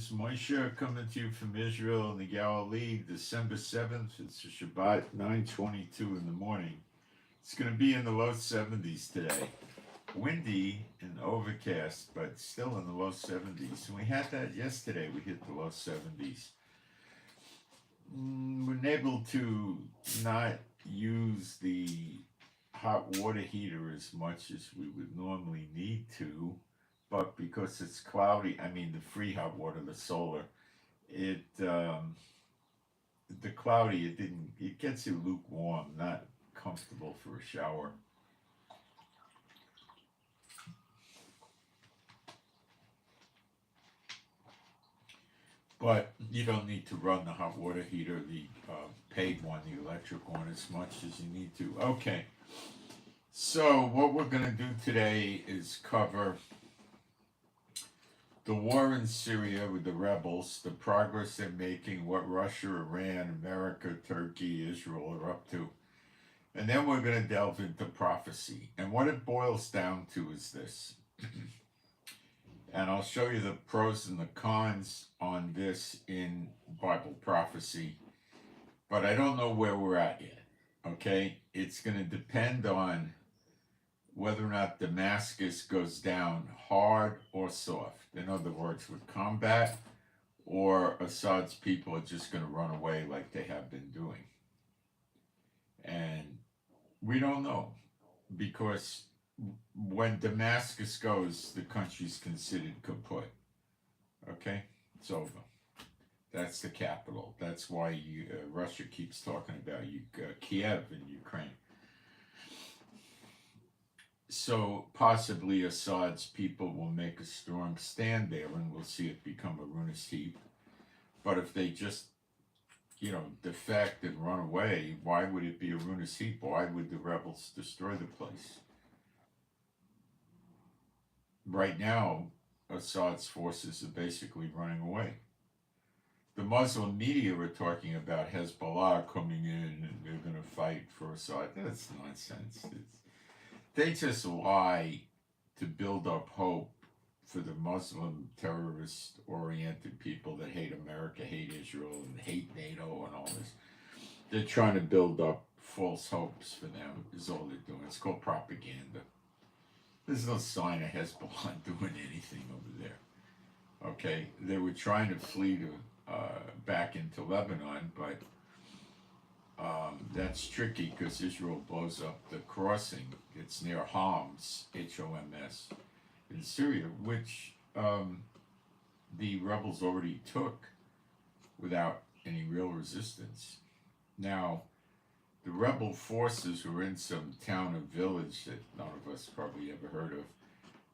is Moshe coming to you from Israel in the Galilee, December 7th. It's a Shabbat, 9:22 in the morning. It's going to be in the low 70s today. Windy and overcast, but still in the low 70s. And we had that yesterday. We hit the low 70s. We're able to not use the hot water heater as much as we would normally need to, but because it's cloudy, I mean the free hot water, the solar, the cloudy, it gets you lukewarm, not comfortable for a shower. But you don't need to run the hot water heater, the paid one, the electric one, as much as you need to. Okay, so what we're going to do today is cover the war in Syria with the rebels, the progress they're making, what Russia, Iran, America, Turkey, Israel are up to. And then we're going to delve into prophecy. And what it boils down to is this. And I'll show you the pros and the cons on this in Bible prophecy. But I don't know where we're at yet. Okay? It's going to depend on whether or not Damascus goes down hard or soft. In other words, with combat, or Assad's people are just going to run away like they have been doing. And we don't know, because when Damascus goes, the country's considered kaput. Okay? It's over. That's the capital. That's why Russia keeps talking about Kiev in Ukraine. So possibly Assad's people will make a strong stand there, and we'll see it become a ruinous heap. But if they just, defect and run away, why would it be a ruinous heap? Why would the rebels destroy the place? Right now, Assad's forces are basically running away. The Muslim media are talking about Hezbollah coming in and they're going to fight for Assad. That's nonsense. They just lie to build up hope for the Muslim terrorist-oriented people that hate America, hate Israel, and hate NATO and all this. They're trying to build up false hopes for them, is all they're doing. It's called propaganda. There's no sign of Hezbollah doing anything over there. Okay, they were trying to flee to back into Lebanon, but that's tricky because Israel blows up the crossing. It's near Homs, H-O-M-S, in Syria, which the rebels already took without any real resistance. Now, the rebel forces were in some town or village that none of us probably ever heard of.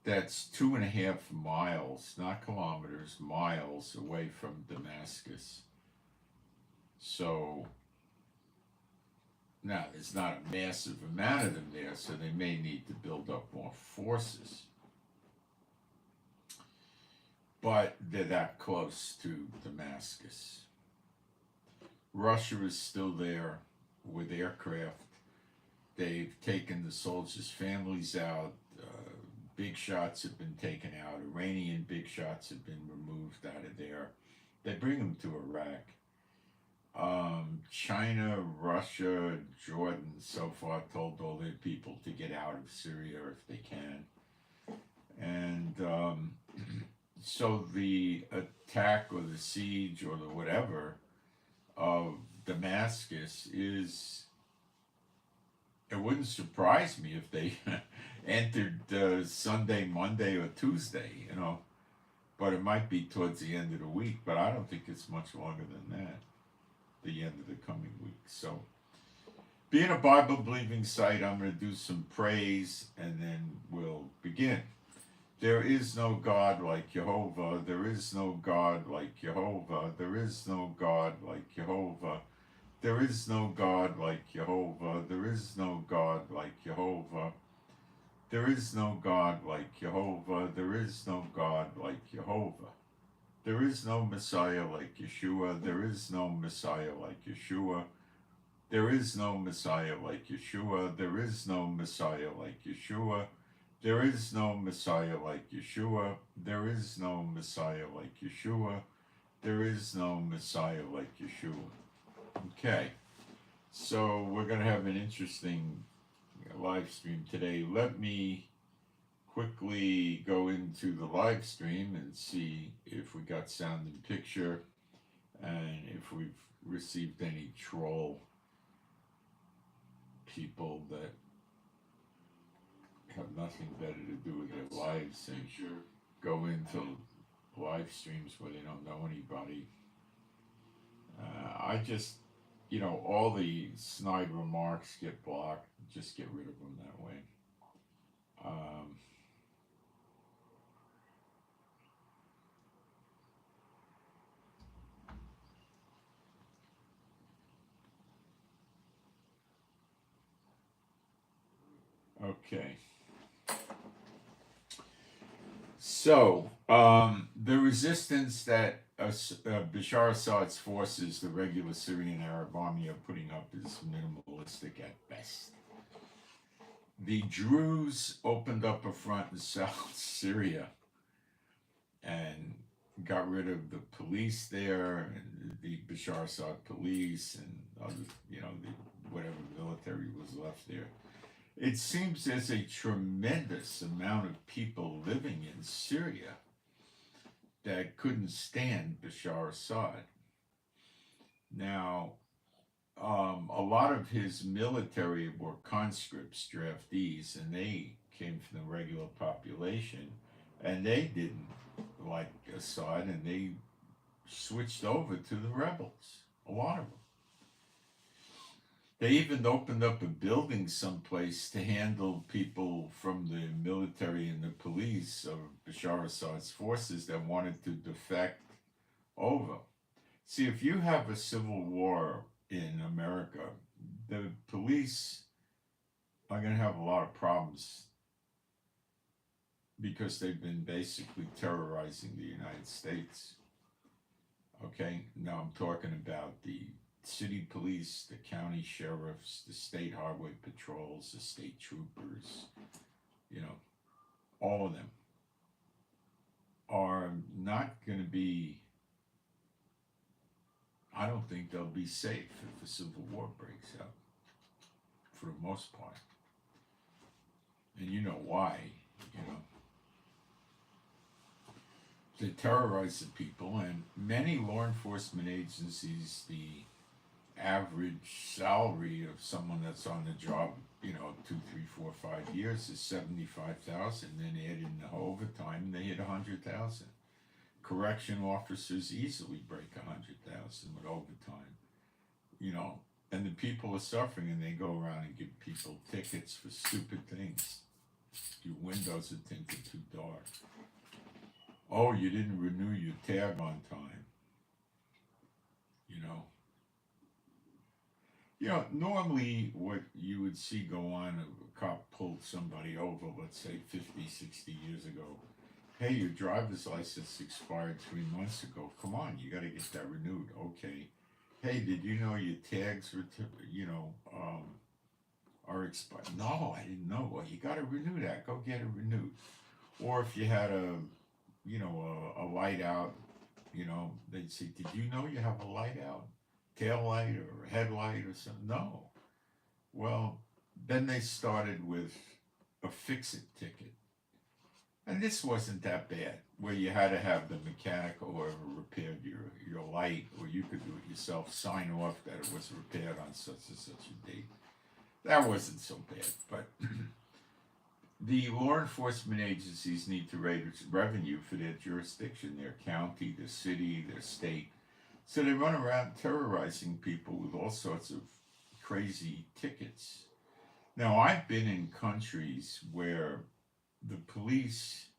That's 2.5 miles, not kilometers, miles away from Damascus. So, now there's not a massive amount of them there, so they may need to build up more forces. But they're that close to Damascus. Russia is still there with aircraft. They've taken the soldiers' families out. Big shots have been taken out. Iranian big shots have been removed out of there. They bring them to Iraq. China, Russia, Jordan so far told all their people to get out of Syria if they can. And so the attack or the siege or the whatever of Damascus is, it wouldn't surprise me if they entered Sunday, Monday, or Tuesday, but it might be towards the end of the week, but I don't think it's much longer than that, the end of the coming week. So, being a Bible-believing site, I'm going to do some praise, and then we'll begin. There is no God like Jehovah. There is no God like Jehovah. There is no God like Jehovah. There is no God like Jehovah. There is no God like Jehovah. There is no God like Jehovah. There is no God like Jehovah. There is no Messiah like Yeshua. There is no Messiah like Yeshua. There is no Messiah like Yeshua. There is no Messiah like Yeshua. There is no Messiah like Yeshua. There is no Messiah like Yeshua. There is no Messiah like Yeshua. Okay, so we're going to have an interesting live stream today. Let me quickly go into the live stream and see if we got sound and picture and if we've received any troll people that have nothing better to do with their lives and go into live streams where they don't know anybody. I just, all the snide remarks get blocked. Just get rid of them that way. Okay. So, the resistance that Bashar Assad's forces, the regular Syrian Arab army, are putting up is minimalistic at best. The Druze opened up a front in South Syria and got rid of the police there, and the Bashar Assad police, and other, whatever military was left there. It seems there's a tremendous amount of people living in Syria that couldn't stand Bashar Assad. Now, a lot of his military were conscripts, draftees, and they came from the regular population, and they didn't like Assad, and they switched over to the rebels, a lot of them. They even opened up a building someplace to handle people from the military and the police of Bashar Assad's forces that wanted to defect over. See, if you have a civil war in America, the police are going to have a lot of problems because they've been basically terrorizing the United States. Okay, now I'm talking about the city police, the county sheriffs, the state highway patrols, the state troopers, all of them are not going to be, I don't think they'll be safe if a civil war breaks out, for the most part. And you know why, They terrorize the people, and many law enforcement agencies, the average salary of someone that's on the job, 2, 3, 4, 5 years is $75,000. Then add in the overtime, they hit $100,000. Correction officers easily break $100,000 with overtime, and the people are suffering, and they go around and give people tickets for stupid things. Your windows are tinted too dark. Oh, you didn't renew your tag on time. Normally what you would see go on, a cop pulled somebody over, let's say 50, 60 years ago. Hey, your driver's license expired 3 months ago. Come on, you got to get that renewed. Okay. Hey, did you know your tags were, are expired? No, I didn't know. Well, you got to renew that. Go get it renewed. Or if you had a light out, they'd say, did you know you have a light out? Tail light or a headlight or something? No. Well, then they started with a fix-it ticket. And this wasn't that bad, where you had to have the mechanic or whoever repaired your light, or you could do it yourself, sign off that it was repaired on such and such a date. That wasn't so bad, but the law enforcement agencies need to raise revenue for their jurisdiction, their county, their city, their state. So they run around terrorizing people with all sorts of crazy tickets. Now, I've been in countries where the police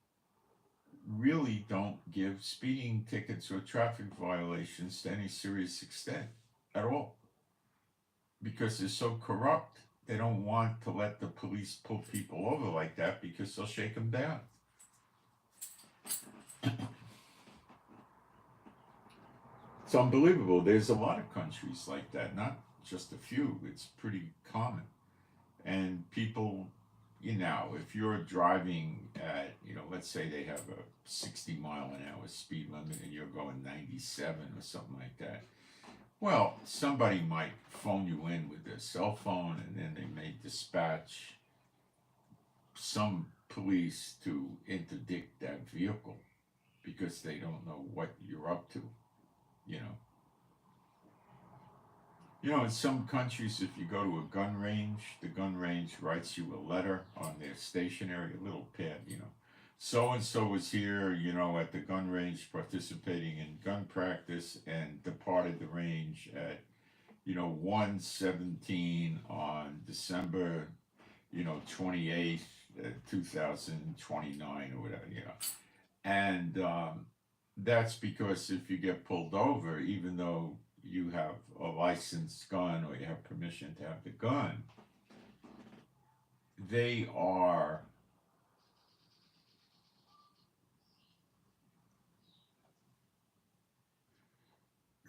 really don't give speeding tickets or traffic violations to any serious extent at all, because they're so corrupt. They don't want to let the police pull people over like that because they'll shake them down. It's unbelievable. There's a lot of countries like that, not just a few. It's pretty common. And people, if you're driving at, let's say they have a 60-mile-an-hour speed limit and you're going 97 or something like that. Well, somebody might phone you in with their cell phone, and then they may dispatch some police to interdict that vehicle because they don't know what you're up to, you know. In some countries, if you go to a gun range, the gun range writes you a letter on their stationery, a little pad, so and so was here, at the gun range participating in gun practice and departed the range at, 1:17 on December, 28th, 2029 or whatever, And that's because if you get pulled over, even though you have a licensed gun or you have permission to have the gun, they are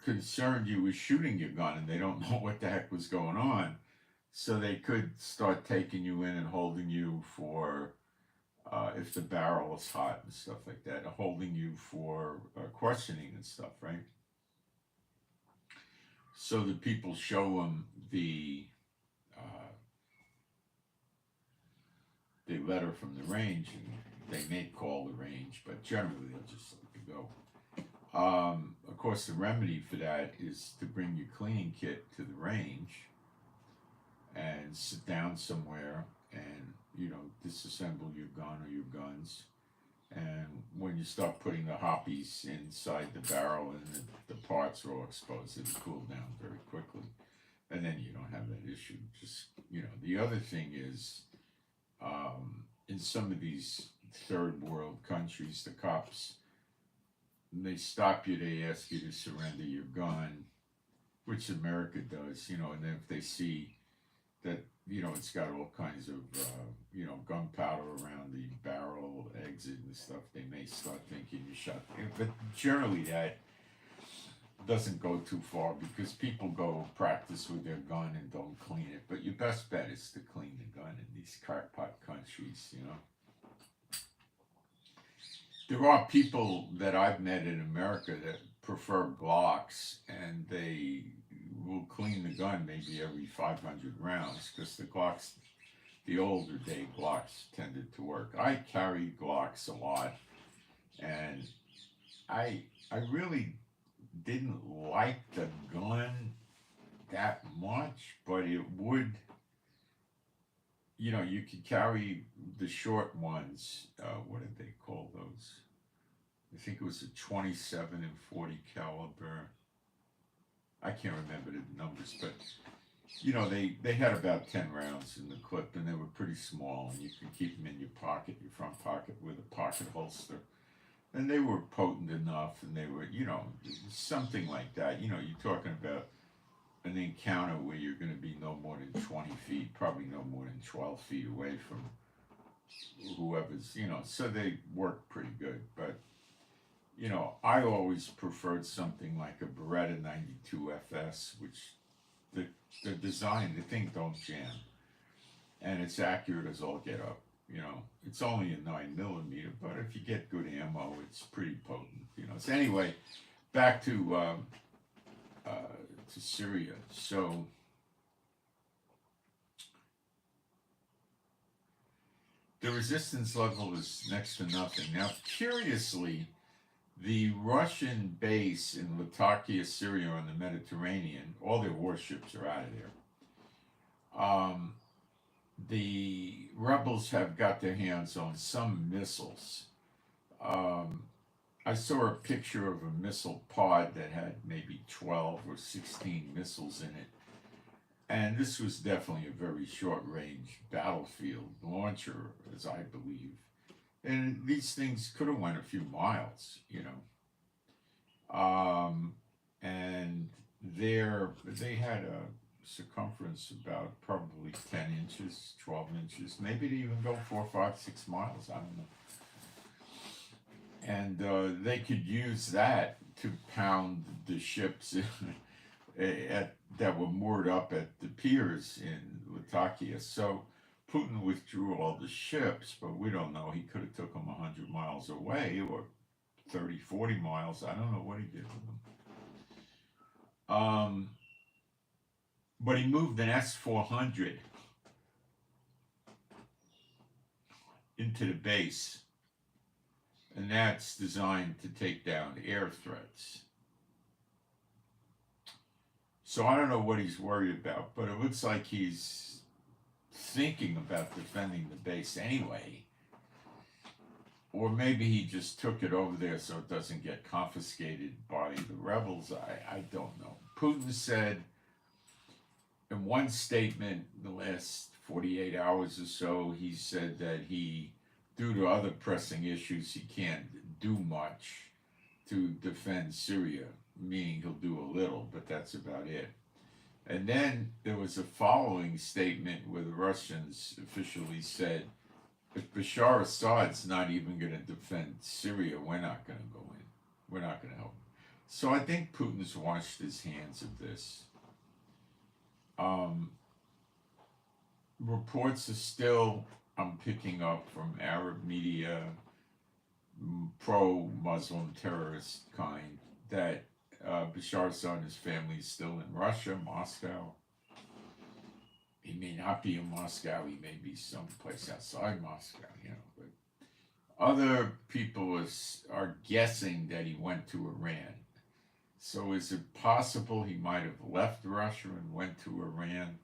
concerned you were shooting your gun and they don't know what the heck was going on. So they could start taking you in and holding you for, if the barrel is hot and stuff like that, holding you for questioning and stuff, right? So the people show them the letter from the range, and they may call the range, but generally they'll just let you go. Of course, the remedy for that is to bring your cleaning kit to the range and sit down somewhere and, disassemble your gun or your guns. And when you start putting the hoppies inside the barrel and the parts are all exposed, it'll cool down very quickly. And then you don't have that issue. Just, the other thing is, in some of these third world countries, the cops, they stop you, they ask you to surrender your gun, which America does, and then if they see that, it's got all kinds of, gunpowder around the barrel exit and stuff, they may start thinking you shot. But generally that doesn't go too far because people go practice with their gun and don't clean it. But your best bet is to clean the gun in these crackpot countries, There are people that I've met in America that prefer Glocks, and they will clean the gun maybe every 500 rounds because the Glocks, the older day Glocks tended to work. I carry Glocks a lot, and I really didn't like the gun that much, but it would, you could carry the short ones. What did they call those? I think it was a 27 and 40 caliber. I can't remember the numbers, but they had about 10 rounds in the clip, and they were pretty small, and you could keep them in your pocket, your front pocket, with a pocket holster. And they were potent enough, and they were, something like that. You're talking about an encounter where you're going to be no more than 20 feet, probably no more than 12 feet away from whoever's, so they work pretty good. But, I always preferred something like a Beretta 92 FS, which the design, the thing don't jam. And it's accurate as all get up. It's only a 9mm, but if you get good ammo, it's pretty potent. So anyway, back to Syria. So the resistance level is next to nothing. Now, curiously, the Russian base in Latakia, Syria, on the Mediterranean, all their warships are out of there. The rebels have got their hands on some missiles. I saw a picture of a missile pod that had maybe 12 or 16 missiles in it. And this was definitely a very short-range battlefield launcher, as I believe. And these things could have went a few miles, and they had a circumference about probably 10 inches, 12 inches, maybe they even go 4, 5, 6 miles, I don't know. And they could use that to pound the ships that were moored up at the piers in Latakia. So Putin withdrew all the ships, but we don't know. He could have took them 100 miles away or 30, 40 miles. I don't know what he did with them. But he moved an S-400 into the base, and that's designed to take down air threats. So I don't know what he's worried about, but it looks like he's thinking about defending the base anyway. Or maybe he just took it over there so it doesn't get confiscated by the rebels. I don't know. Putin said in one statement the last 48 hours or so, he said that he, due to other pressing issues, he can't do much to defend Syria, meaning he'll do a little, but that's about it. And then there was a following statement where the Russians officially said, if Bashar Assad's not even going to defend Syria, we're not going to go in. We're not going to help him. So I think Putin's washed his hands of this. Reports are still, I'm picking up from Arab media, pro-Muslim terrorist kind, that Bashar Assad and his family is still in Russia, Moscow. He may not be in Moscow, he may be someplace outside Moscow, but other people are guessing that he went to Iran. So is it possible he might have left Russia and went to Iran?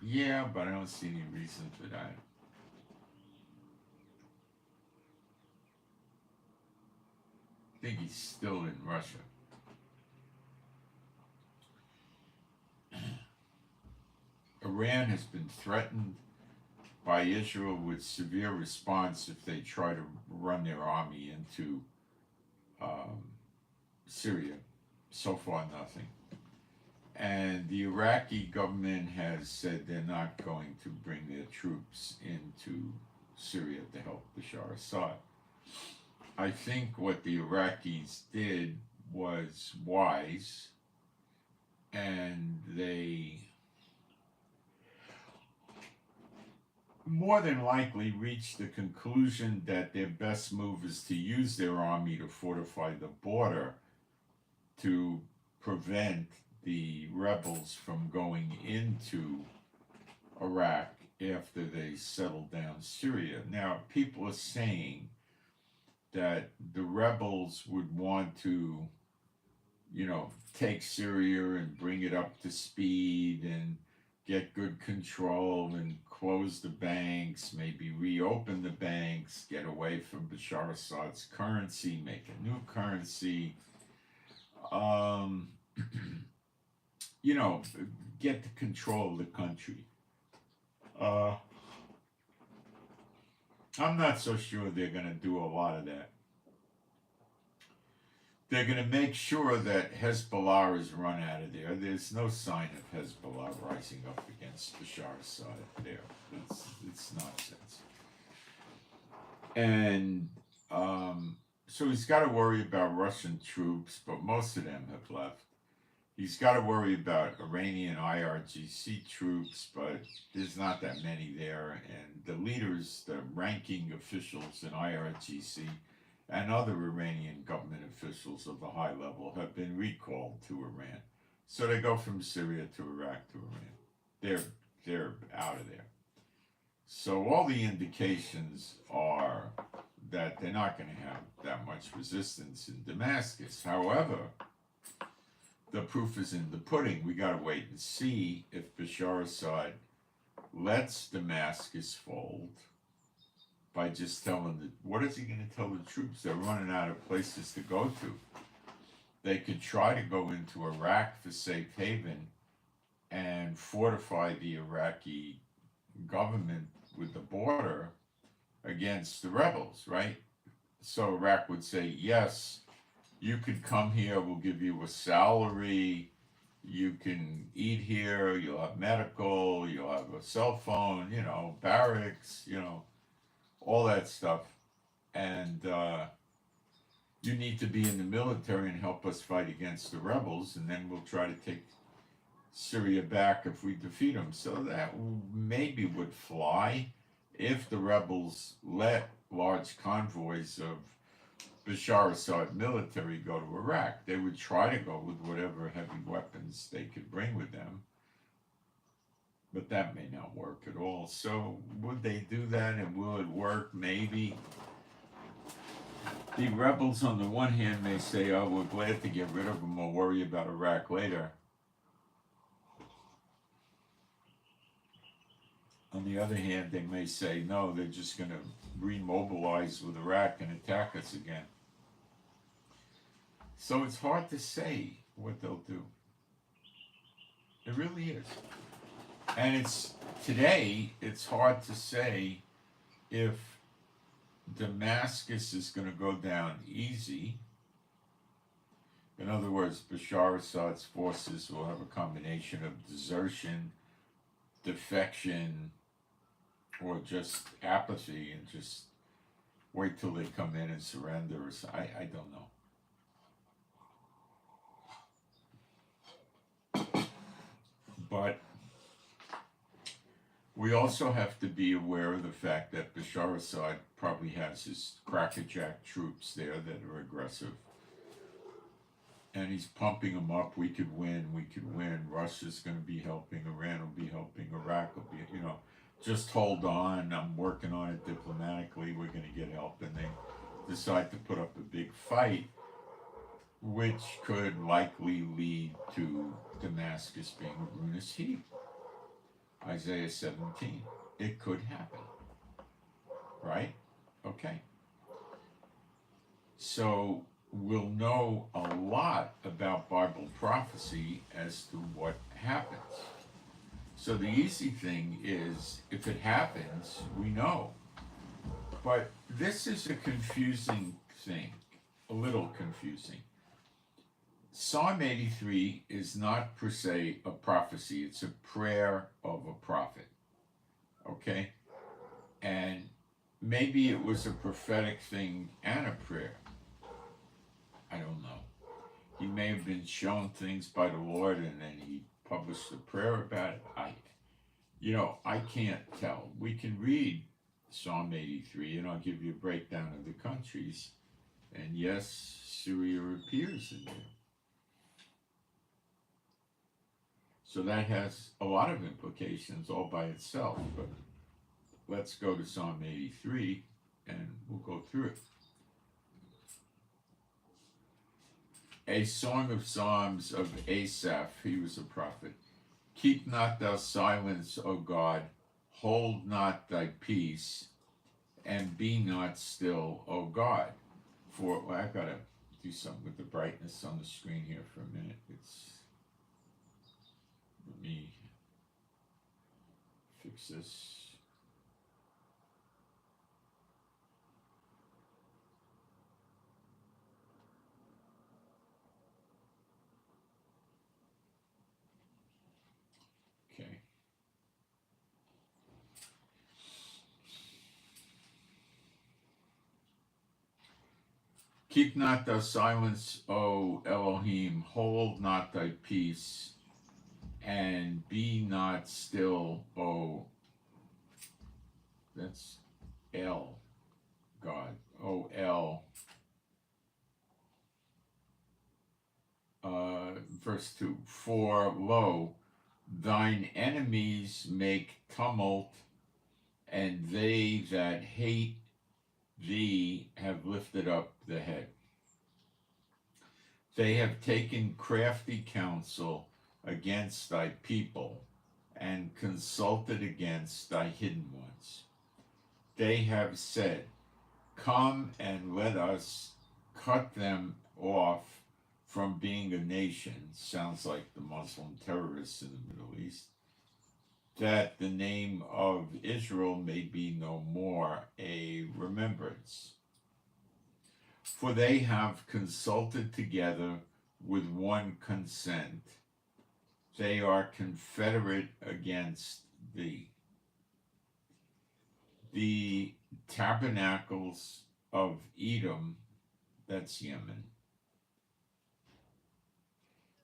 Yeah, but I don't see any reason for that. I think he's still in Russia. Iran has been threatened by Israel with severe response if they try to run their army into Syria. So far, nothing. And the Iraqi government has said they're not going to bring their troops into Syria to help Bashar Assad. I think what the Iraqis did was wise, and they more than likely reached the conclusion that their best move is to use their army to fortify the border to prevent the rebels from going into Iraq after they settle down Syria. Now, people are saying that the rebels would want to, take Syria and bring it up to speed and get good control and close the banks, maybe reopen the banks, get away from Bashar Assad's currency, make a new currency, get the control of the country. I'm not so sure they're going to do a lot of that. They're going to make sure that Hezbollah is run out of there. There's no sign of Hezbollah rising up against Bashar Assad there. It's nonsense. And so he's got to worry about Russian troops, but most of them have left. He's got to worry about Iranian IRGC troops, but there's not that many there. And the leaders, the ranking officials in IRGC, and other Iranian government officials of the high level have been recalled to Iran. So they go from Syria to Iraq to Iran. They're out of there. So all the indications are that they're not going to have that much resistance in Damascus. However, the proof is in the pudding. We got to wait and see if Bashar Assad lets Damascus fold by just telling what is he going to tell the troops? They're running out of places to go to. They could try to go into Iraq for safe haven and fortify the Iraqi government with the border against the rebels, right? So Iraq would say, yes, you could come here, we'll give you a salary, you can eat here, you'll have medical, you'll have a cell phone, barracks, all that stuff. And you need to be in the military and help us fight against the rebels, and then we'll try to take Syria back if we defeat them. So that maybe would fly if the rebels let large convoys of Bashar Assad military go to Iraq. They would try to go with whatever heavy weapons they could bring with them, but that may not work at all. So would they do that, and will it work? Maybe. The rebels on the one hand may say, oh, we're glad to get rid of them, we'll worry about Iraq later. On the other hand, they may say, no, they're just going to remobilize with Iraq and attack us again. So it's hard to say what they'll do. It really is. And today, it's hard to say if Damascus is going to go down easy. In other words, Bashar Assad's forces will have a combination of desertion, defection, or just apathy and just wait till they come in and surrender. I don't know. But we also have to be aware of the fact that Bashar Assad probably has his crackerjack troops there that are aggressive. And he's pumping them up. We could win. Russia's going to be helping. Iran will be helping. Iraq will be, just hold on. I'm working on it diplomatically. We're going to get help. And they decide to put up a big fight, which could likely lead to Damascus being a ruinous heap. Isaiah 17. It could happen. Right? Okay. So we'll know a lot about Bible prophecy as to what happens. So the easy thing is, if it happens, we know. But this is a confusing thing, a little confusing. Psalm 83 is not per se a prophecy, it's a prayer of a prophet. Okay? And maybe it was a prophetic thing and a prayer. I don't know. He may have been shown things by the Lord and then he published a prayer about it. I can't tell. We can read Psalm 83 and I'll give you a breakdown of the countries. And yes, Syria appears in there. So that has a lot of implications all by itself. But let's go to Psalm 83 and we'll go through it. A song of psalms of Asaph, he was a prophet. Keep not thou silence, O God, hold not thy peace, and be not still, O God. I've got to do something with the brightness on the screen here for a minute. Let me fix this. Keep not thou silence, O Elohim, hold not thy peace, and be not still, O, that's El, God, O El. Verse 2, for lo, thine enemies make tumult, and they that hate thee have lifted up the head. They have taken crafty counsel against thy people and consulted against thy hidden ones. They have said, come and let us cut them off from being a nation. Sounds like the Muslim terrorists in the Middle East. That the name of Israel may be no more a remembrance. For they have consulted together with one consent. They are confederate against thee. The tabernacles of Edom, that's Yemen,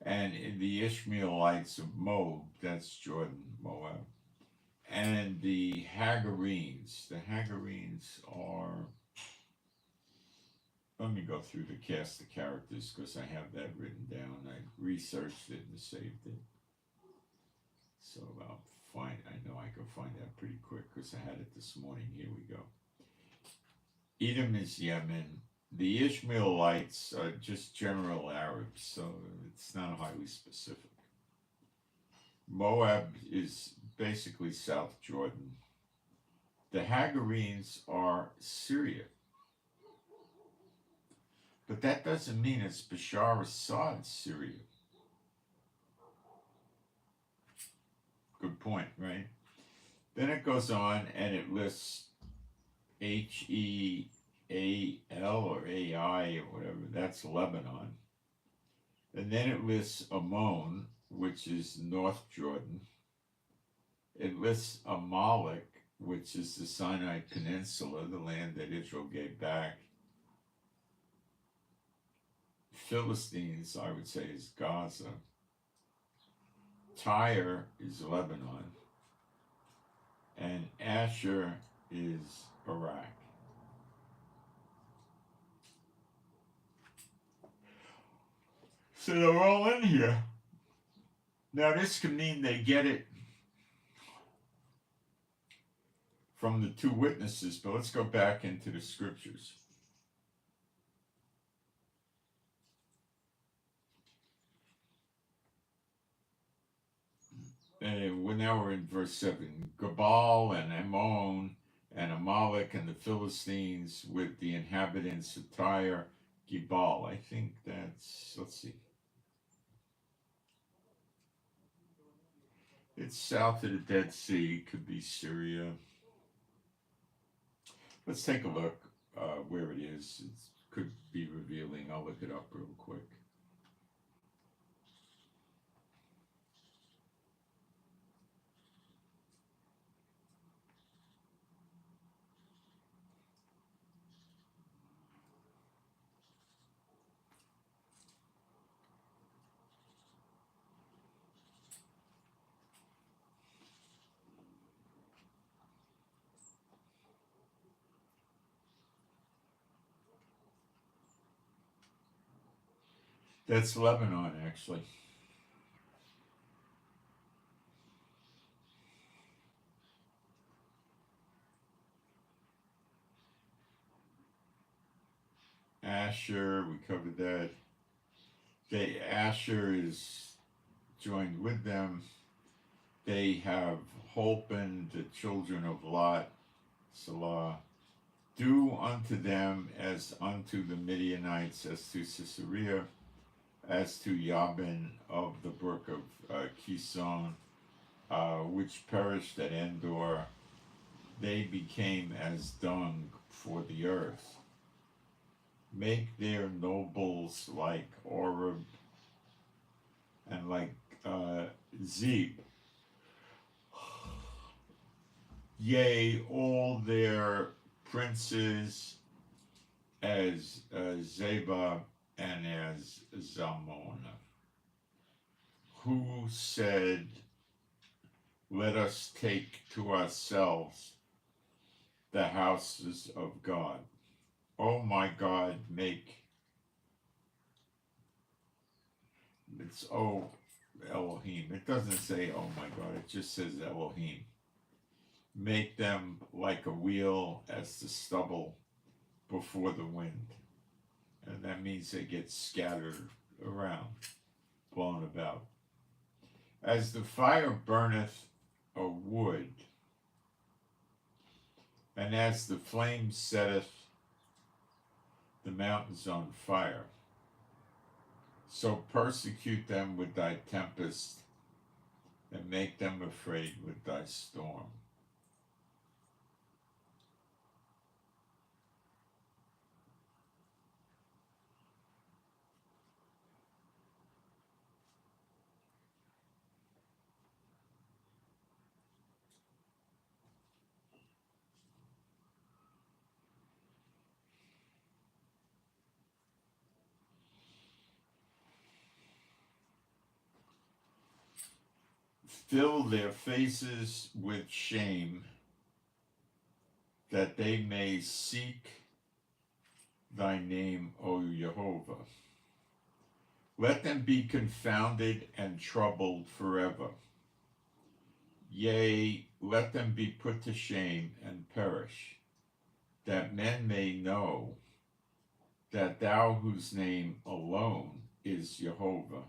and and the Ishmaelites of Moab, that's Jordan, Moab, and the Hagarenes. The Hagarenes are, let me go through the cast of characters because I have that written down. I researched it and saved it. So I'll find, I know I can find that pretty quick because I had it this morning. Here we go. Edom is Yemen. The Ishmaelites are just general Arabs, so it's not highly specific. Moab is basically South Jordan. The Hagarenes are Syria. But that doesn't mean it's Bashar Assad's Syria. Good point, right? Then it goes on and it lists Heal or Ai or whatever, that's Lebanon. And then it lists Ammon, which is North Jordan. It lists Amalek, which is the Sinai Peninsula, the land that Israel gave back. Philistines, I would say, is Gaza. Tyre is Lebanon. And Asher is Iraq. So they're all in here. Now this could mean they get it from the two witnesses, but let's go back into the scriptures. Now we're in verse 7. Gabal and Ammon and Amalek and the Philistines with the inhabitants of Tyre, Gibal. I think that's, let's see. It's south of the Dead Sea, could be Syria. Let's take a look where it is. It could be revealing. I'll look it up real quick. That's Lebanon, actually. Asher, we covered that. Asher is joined with them. They have holpen, the children of Lot, Salah. Do unto them as unto the Midianites, as to Sisera, as to Yabin of the brook of Kison, which perished at Endor. They became as dung for the earth. Make their nobles like Oreb and like Zeb. Yea, all their princes as Zebah and as Zalmon, who said, let us take to ourselves the houses of God. Oh my God, make, it's oh Elohim. It doesn't say oh my God, it just says Elohim. Make them like a wheel as the stubble before the wind. And that means they get scattered around, blown about. As the fire burneth a wood, and as the flame setteth the mountains on fire, so persecute them with thy tempest, and make them afraid with thy storm. Fill their faces with shame, that they may seek thy name, O Jehovah. Let them be confounded and troubled forever. Yea, let them be put to shame and perish, that men may know that thou, whose name alone is Jehovah,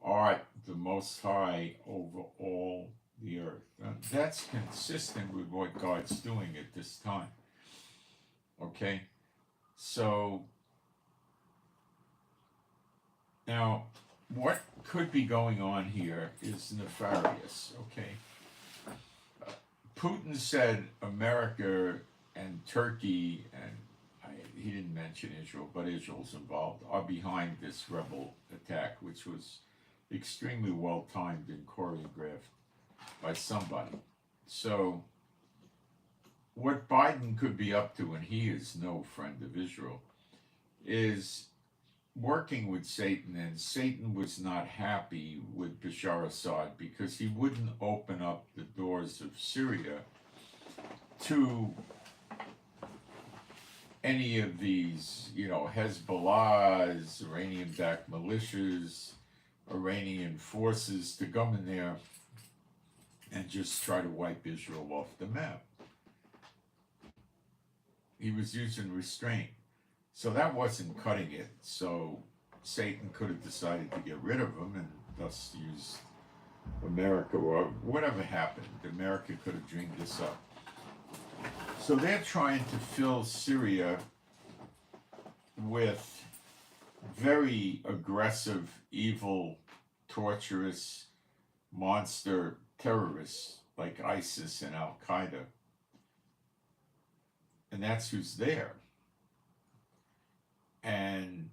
art the Most High over all the earth. And that's consistent with what God's doing at this time. Okay? So, now, what could be going on here is nefarious, okay? Putin said America and Turkey, and he didn't mention Israel, but Israel's involved, are behind this rebel attack, which was extremely well timed and choreographed by somebody. So, what Biden could be up to, and he is no friend of Israel, is working with Satan, and Satan was not happy with Bashar Assad because he wouldn't open up the doors of Syria to any of these, Hezbollah's, Iranian-backed militias, Iranian forces to come in there and just try to wipe Israel off the map. He was using restraint. So that wasn't cutting it. So Satan could have decided to get rid of him and thus use America, or whatever happened. America could have dreamed this up. So they're trying to fill Syria with very aggressive, evil, torturous, monster terrorists like ISIS and Al-Qaeda. And that's who's there. And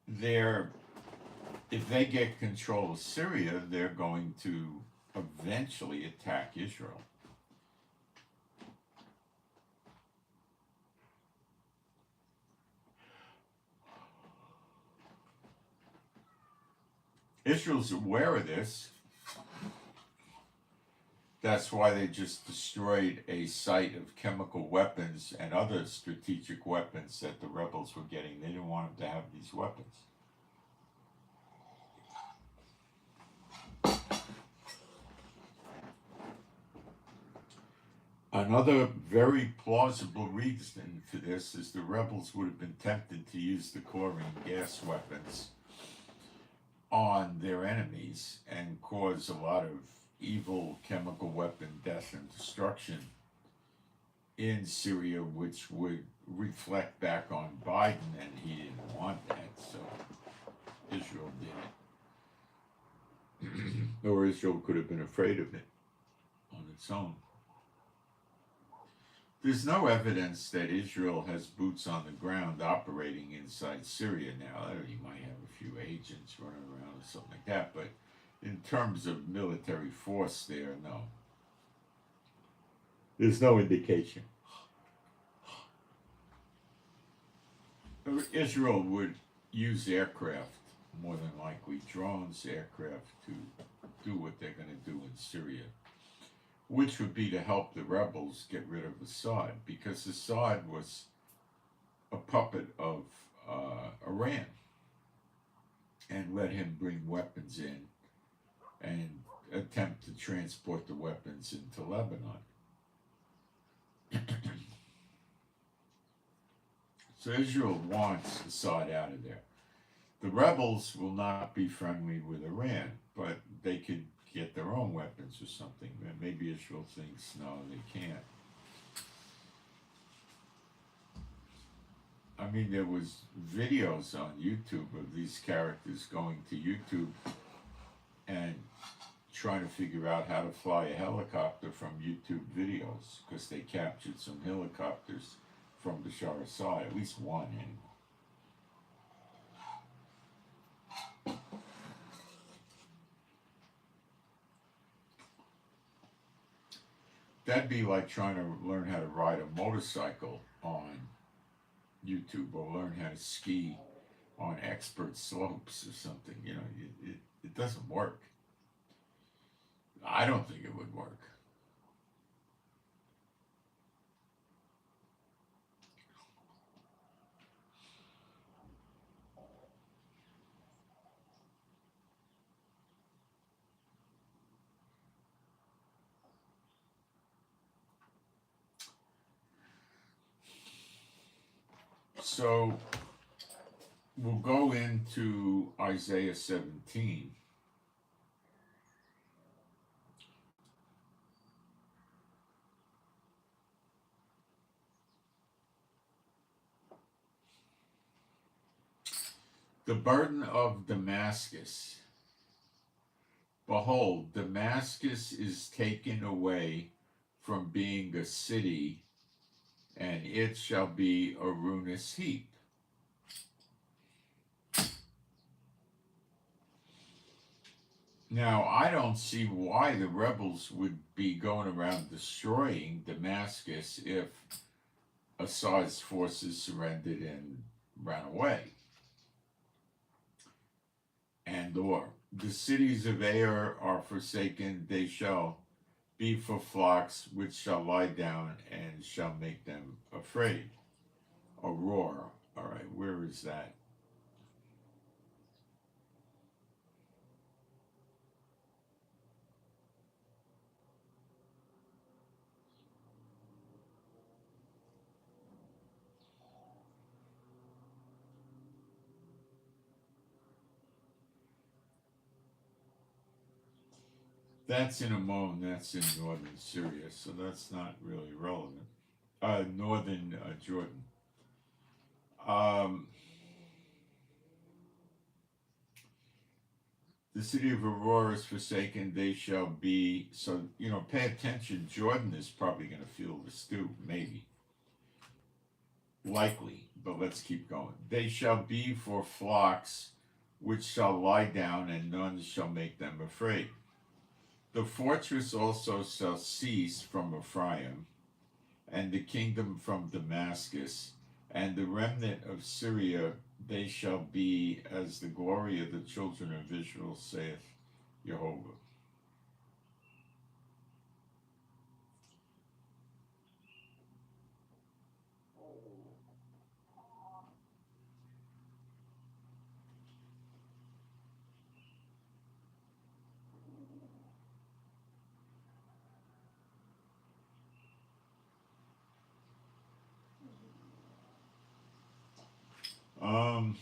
if they get control of Syria, they're going to eventually attack Israel. Israel's aware of this. That's why they just destroyed a site of chemical weapons and other strategic weapons that the rebels were getting. They didn't want them to have these weapons. Another very plausible reason for this is the rebels would have been tempted to use the chlorine gas weapons on their enemies and cause a lot of evil chemical weapon death and destruction in Syria, which would reflect back on Biden, and he didn't want that, so Israel did it. Or Israel could have been afraid of it on its own. There's no evidence that Israel has boots on the ground operating inside Syria now. You might have a few agents running around or something like that, but in terms of military force there, no. There's no indication. Israel would use aircraft, more than likely drones, aircraft, to do what they're going to do in Syria, which would be to help the rebels get rid of Assad, because Assad was a puppet of Iran and let him bring weapons in and attempt to transport the weapons into Lebanon. So Israel wants Assad out of there. The rebels will not be friendly with Iran, but they could get their own weapons or something. Maybe Israel thinks, no, they can't. I mean, there was videos on YouTube of these characters going to YouTube and trying to figure out how to fly a helicopter from YouTube videos, because they captured some helicopters from Bashar Assad, at least one anyway. That'd be like trying to learn how to ride a motorcycle on YouTube, or learn how to ski on expert slopes or something. It doesn't work. I don't think it would work. So we'll go into Isaiah 17. The burden of Damascus. Behold, Damascus is taken away from being a city, and it shall be a ruinous heap. Now, I don't see why the rebels would be going around destroying Damascus if Assad's forces surrendered and ran away. And or the cities of Ar are forsaken, they shall be for flocks which shall lie down and shall make them afraid. Aurora. All right, where is that? That's in Ammon, that's in northern Syria, so that's not really relevant. Northern Jordan. Um, the city of Aurora is forsaken, they shall be. So, pay attention. Jordan is probably going to feel this too, maybe. Likely, but let's keep going. They shall be for flocks which shall lie down, and none shall make them afraid. The fortress also shall cease from Ephraim, and the kingdom from Damascus, and the remnant of Syria, they shall be as the glory of the children of Israel, saith Jehovah. Um,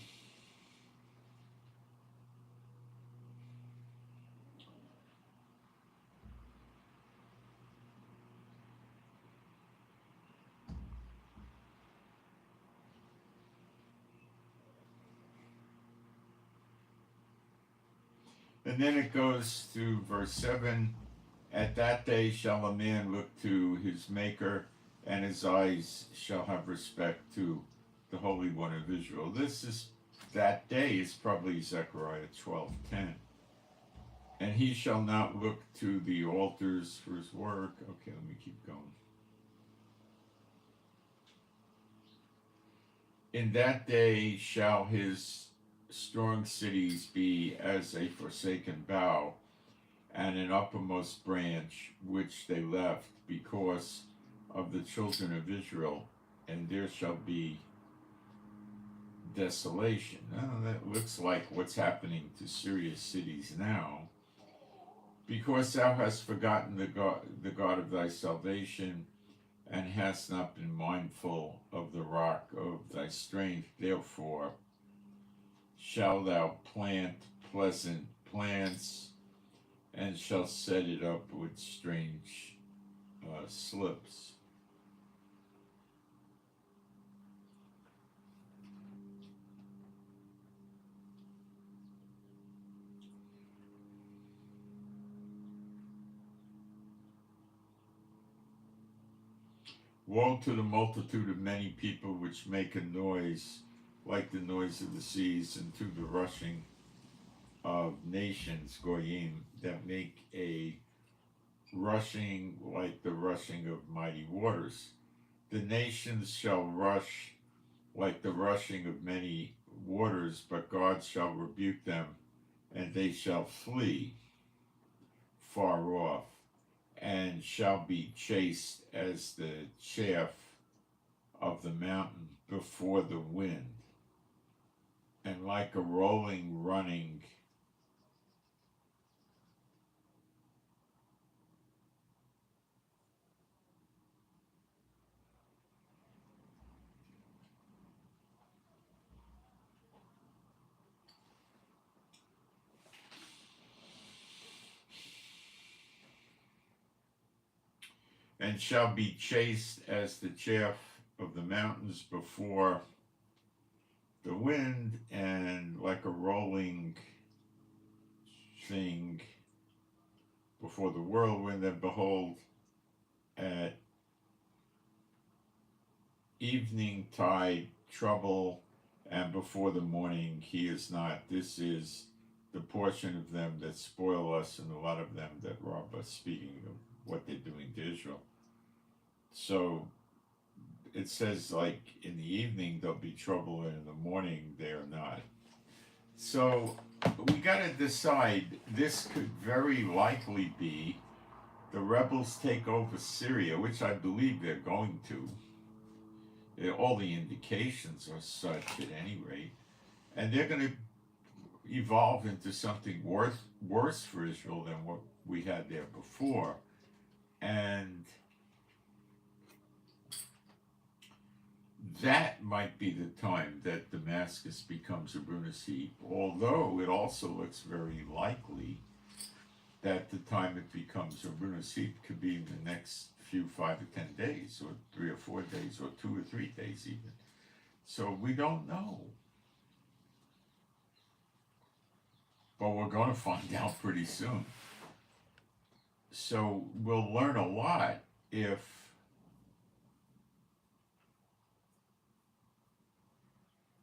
and then it goes to verse 7. At that day shall a man look to his Maker, and his eyes shall have respect to the Holy One of Israel. That day is probably Zechariah 12:10. And he shall not look to the altars for his work. Okay, let me keep going. In that day shall his strong cities be as a forsaken bough, and an uppermost branch which they left because of the children of Israel, and there shall be desolation. Now, that looks like what's happening to Syria's cities now. Because thou hast forgotten the God of thy salvation, and hast not been mindful of the rock of thy strength, therefore shalt thou plant pleasant plants, and shall set it up with strange slips. Woe to the multitude of many people which make a noise like the noise of the seas, and to the rushing of nations, goyim, that make a rushing like the rushing of mighty waters. The nations shall rush like the rushing of many waters, but God shall rebuke them, and they shall flee. far off, and shall be chased as the chaff of the mountain before the wind, and like a rolling running and shall be chased as the chaff of the mountains before the wind, and like a rolling thing before the whirlwind. And behold, at evening tide trouble, and before the morning he is not. This is the portion of them that spoil us, and a lot of them that rob us, speaking of what they're doing to Israel. So it says, like, in the evening there'll be trouble, and in the morning they're not. So we got to decide. This could very likely be the rebels take over Syria, which I believe they're going to. All the indications are such, at any rate. And they're going to evolve into something worse for Israel than what we had there before. And that might be the time that Damascus becomes a ruinous heap, although it also looks very likely that the time it becomes a ruinous heap could be in the next few 5 or 10 days, or 3 or 4 days, or 2 or 3 days even. So we don't know. But we're going to find out pretty soon. So we'll learn a lot if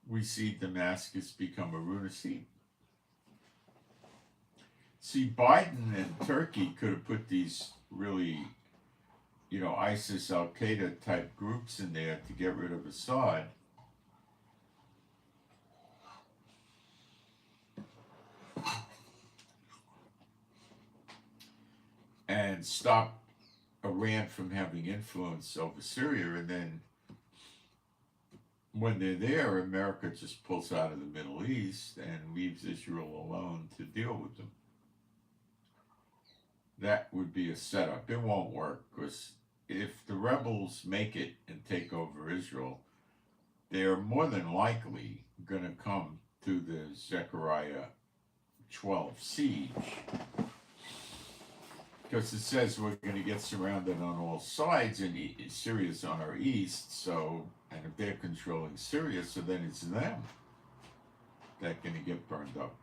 we see Damascus become a ruinous heap. See, Biden and Turkey could have put these really, ISIS, Al-Qaeda type groups in there to get rid of Assad. And stop Iran from having influence over Syria, and then when they're there, America just pulls out of the Middle East and leaves Israel alone to deal with them. That would be a setup. It won't work, because if the rebels make it and take over Israel, they're more than likely going to come to the Zechariah 12 siege. Because it says we're going to get surrounded on all sides, and Syria's on our east, so, and if they're controlling Syria, so then it's them that are going to get burned up.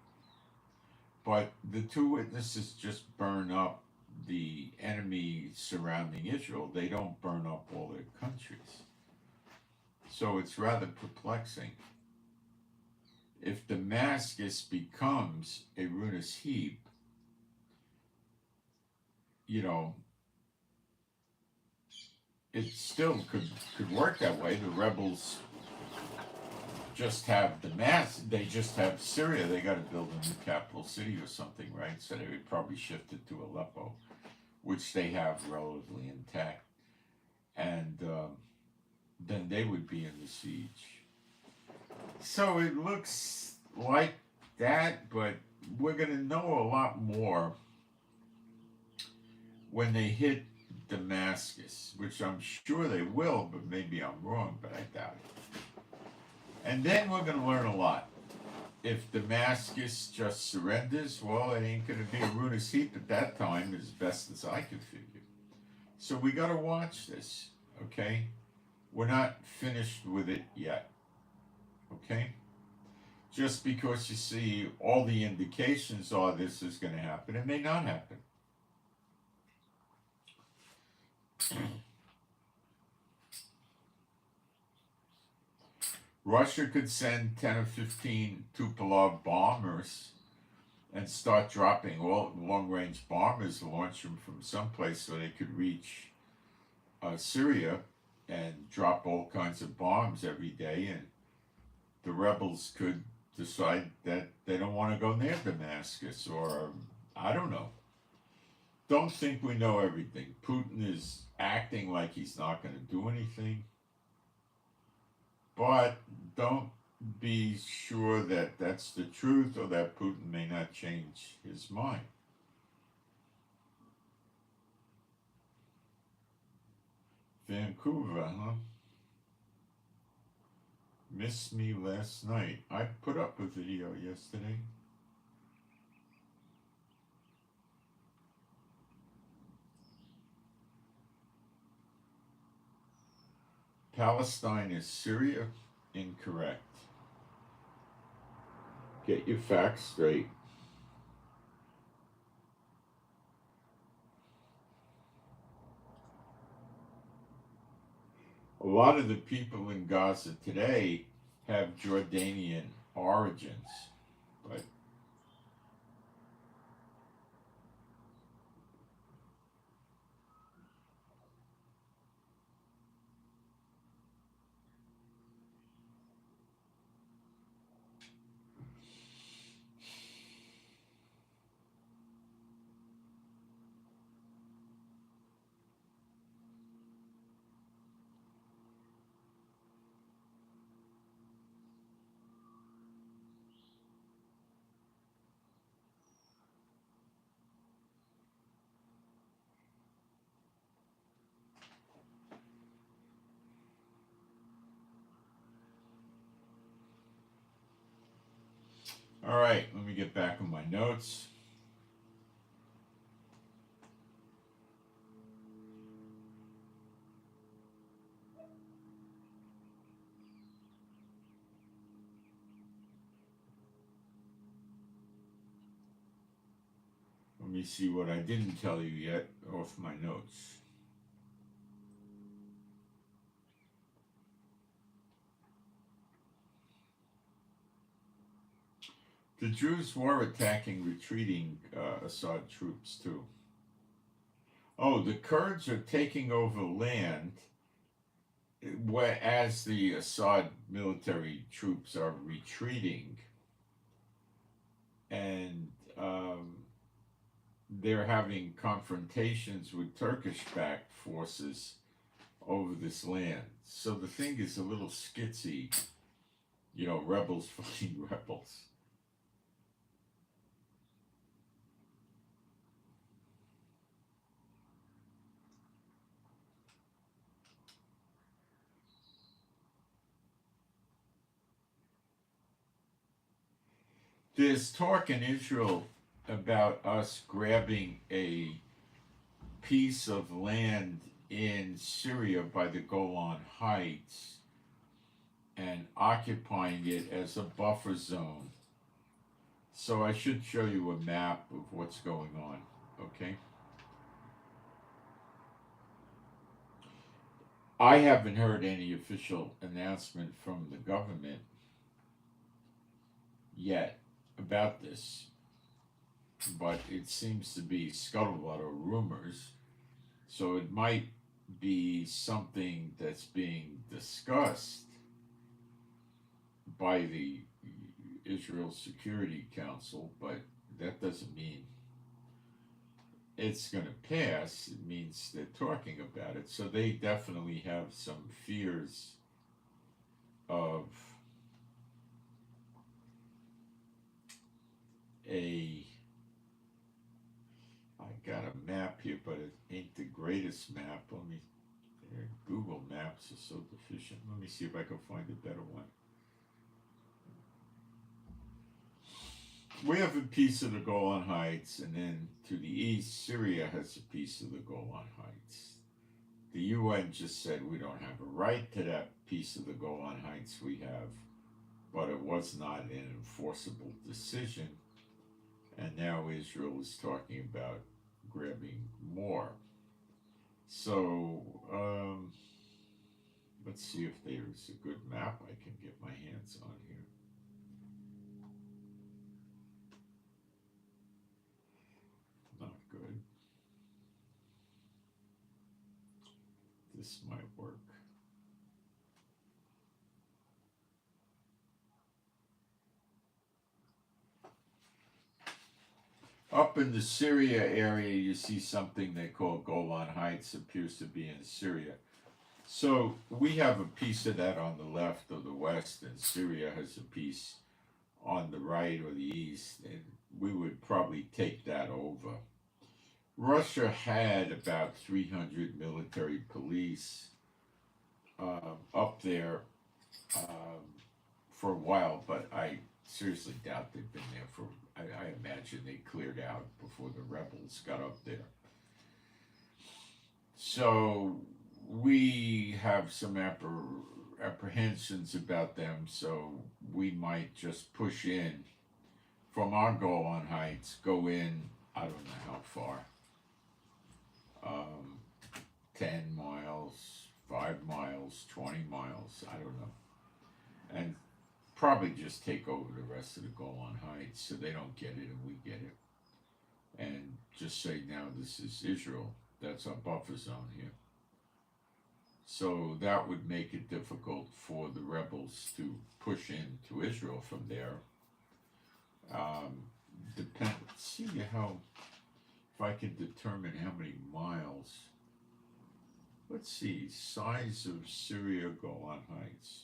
But the two witnesses just burn up the enemy surrounding Israel. They don't burn up all their countries. So it's rather perplexing. If Damascus becomes a ruinous heap, it still could work that way. The rebels just have they just have Syria. They got to build a new capital city or something, right? So they would probably shift it to Aleppo, which they have relatively intact. And then they would be in the siege. So it looks like that, but we're going to know a lot more when they hit Damascus, which I'm sure they will, but maybe I'm wrong, but I doubt it. And then we're going to learn a lot. If Damascus just surrenders, well, it ain't going to be a ruinous heap at that time, as best as I can figure. So we got to watch this, okay? We're not finished with it yet, okay? Just because you see all the indications are this is going to happen, it may not happen. Russia could send 10 or 15 Tupolev bombers and start dropping all long-range bombers, launch them from someplace so they could reach Syria and drop all kinds of bombs every day, and the rebels could decide that they don't want to go near Damascus, or I don't know. don't think we know everything. Putin is acting like he's not going to do anything, but don't be sure that that's the truth or that Putin may not change his mind. Vancouver, huh? Missed me last night. I put up a video yesterday. Palestine is Syria? Incorrect. Get your facts straight. A lot of the people in Gaza today have Jordanian origins, but all right, let me get back on my notes. Let me see what I didn't tell you yet off my notes. The Jews were attacking retreating Assad troops too. Oh, the Kurds are taking over land as the Assad military troops are retreating, and they're having confrontations with Turkish-backed forces over this land. So the thing is a little skitsy, rebels fighting rebels. There's talk in Israel about us grabbing a piece of land in Syria by the Golan Heights and occupying it as a buffer zone. So I should show you a map of what's going on, okay? I haven't heard any official announcement from the government yet about this, but it seems to be scuttlebutt or rumors, so it might be something that's being discussed by the Israel Security Council, but that doesn't mean it's going to pass. It means they're talking about it, so they definitely have some fears of I got a map here, but it ain't the greatest map. Google Maps is so deficient. Let me see if I can find a better one. We have a piece of the Golan Heights, and then to the east, Syria has a piece of the Golan Heights. The UN just said we don't have a right to that piece of the Golan Heights we have, but it was not an enforceable decision. And now Israel is talking about grabbing more. So, let's see if there's a good map I can get my hands on here. Not good. This might work. Up in the Syria area, you see something they call Golan Heights, appears to be in Syria. So we have a piece of that on the left or the west, and Syria has a piece on the right or the east, and we would probably take that over. Russia had about 300 military police up there for a while, but I seriously doubt they've been there for. I imagine they cleared out before the rebels got up there. So we have some apprehensions about them, so we might just push in from our Golan Heights, go in, I don't know how far, 10 miles, 5 miles, 20 miles, I don't know. And probably just take over the rest of the Golan Heights so they don't get it and we get it. And just say, now this is Israel. That's our buffer zone here. So that would make it difficult for the rebels to push into Israel from there. See how, if I can determine how many miles. Let's see, size of Syria Golan Heights.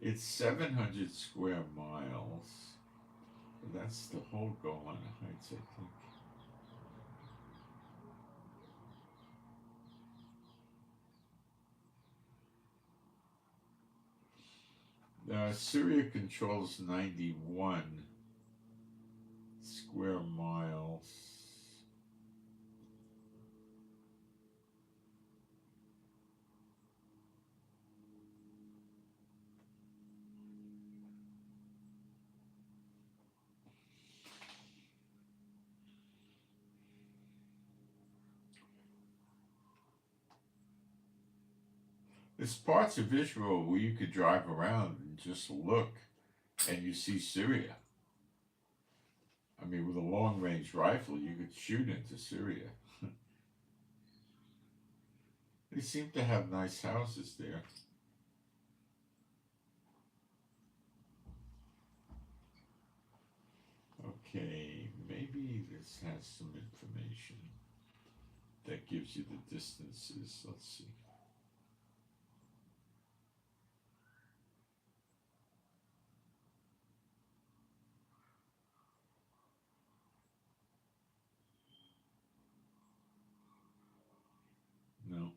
It's 700 square miles. That's the whole Golan Heights, I think. Syria controls 91 square miles. There's parts of Israel where you could drive around and just look and you see Syria. I mean, with a long-range rifle, you could shoot into Syria. They seem to have nice houses there. Okay, maybe this has some information that gives you the distances. Let's see. No.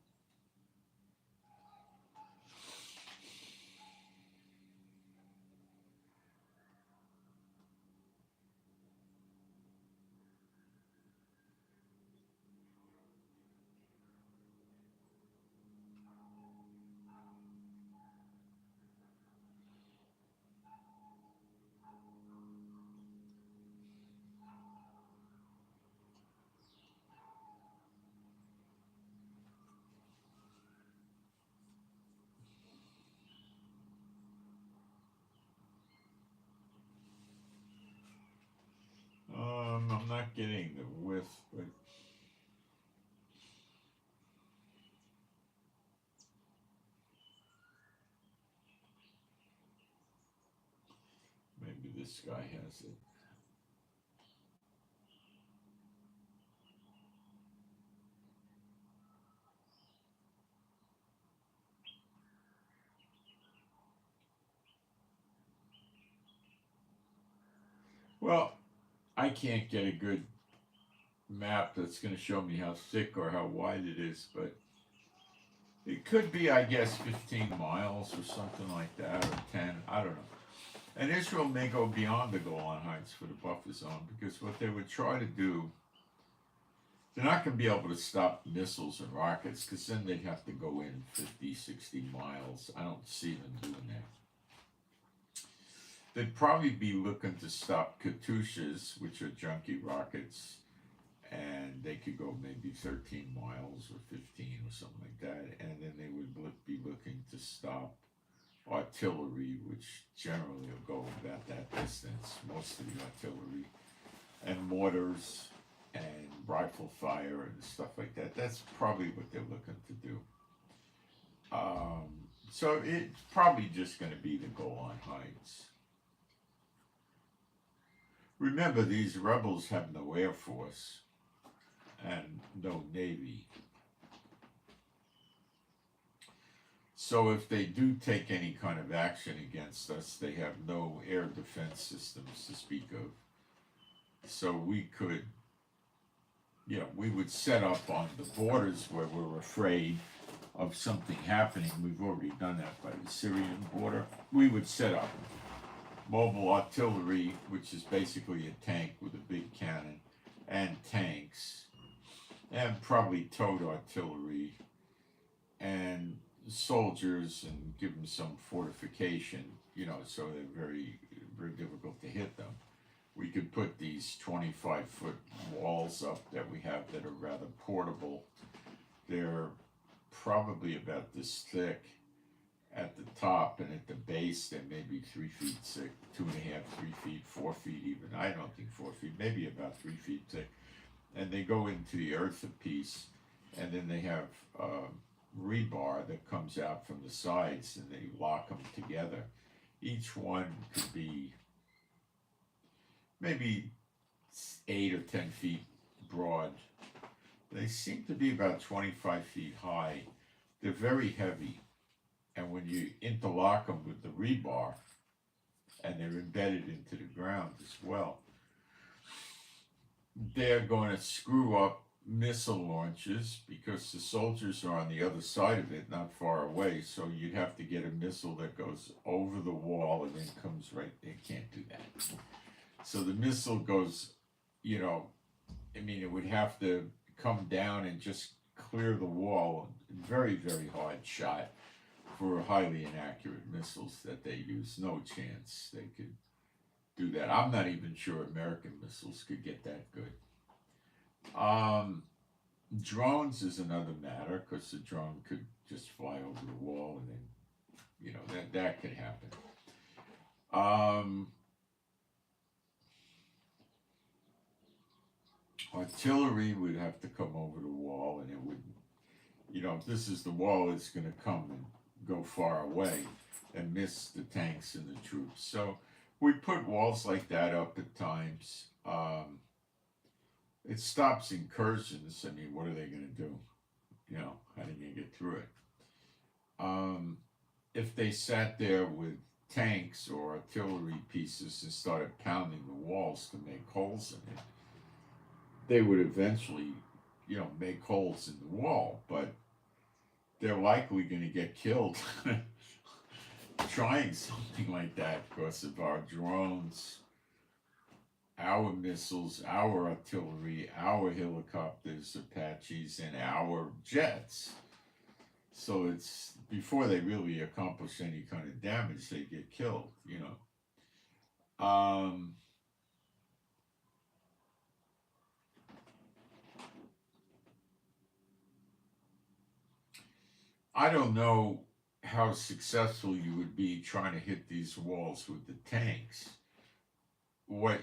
I'm not getting the width, but maybe this guy has it. Well, I can't get a good map that's going to show me how thick or how wide it is, but it could be, I guess, 15 miles or something like that, or 10, I don't know. And Israel may go beyond the Golan Heights for the buffer zone, because what they would try to do, they're not going to be able to stop missiles and rockets, because then they'd have to go in 50, 60 miles. I don't see them doing that. They'd probably be looking to stop Katyushas, which are junkie rockets, and they could go maybe 13 miles or 15 or something like that, and then they would be looking to stop artillery, which generally will go about that distance, most of the artillery, and mortars and rifle fire and stuff like that. That's probably what they're looking to do. So it's probably just going to be the Golan Heights. Remember, these rebels have no air force and no navy. So if they do take any kind of action against us, they have no air defense systems to speak of. So we could, we would set up on the borders where we're afraid of something happening. We've already done that by the Syrian border. We would set up mobile artillery, which is basically a tank with a big cannon, and tanks, and probably towed artillery, and soldiers, and give them some fortification, so they're very, very difficult to hit them. We could put these 25-foot walls up that we have that are rather portable. They're probably about this thick at the top, and at the base they're maybe 3 feet thick, 2.5, 3 feet, 4 feet even. I don't think 4 feet, maybe about 3 feet thick. And they go into the earth a piece, and then they have rebar that comes out from the sides, and they lock them together. Each one could be maybe 8 or 10 feet broad. They seem to be about 25 feet high. They're very heavy, and when you interlock them with the rebar, and they're embedded into the ground as well, they're going to screw up missile launches, because the soldiers are on the other side of it, not far away. So you'd have to get a missile that goes over the wall and then comes right. They can't do that. So the missile goes, it would have to come down and just clear the wall. Very, very hard shot for highly inaccurate missiles that they use. No chance they could do that. I'm not even sure American missiles could get that good. Drones is another matter, because the drone could just fly over the wall, and then, that could happen. Artillery would have to come over the wall, and it would, if this is the wall, it's going to come and go far away and miss the tanks and the troops. So we put walls like that up at times. It stops incursions. What are they going to do? How are they going to get through it? If they sat there with tanks or artillery pieces and started pounding the walls to make holes in it, they would eventually, make holes in the wall, but they're likely going to get killed trying something like that, because of our drones, our missiles, our artillery, our helicopters, Apaches, and our jets. So it's, before they really accomplish any kind of damage, they get killed, I don't know how successful you would be trying to hit these walls with the tanks. What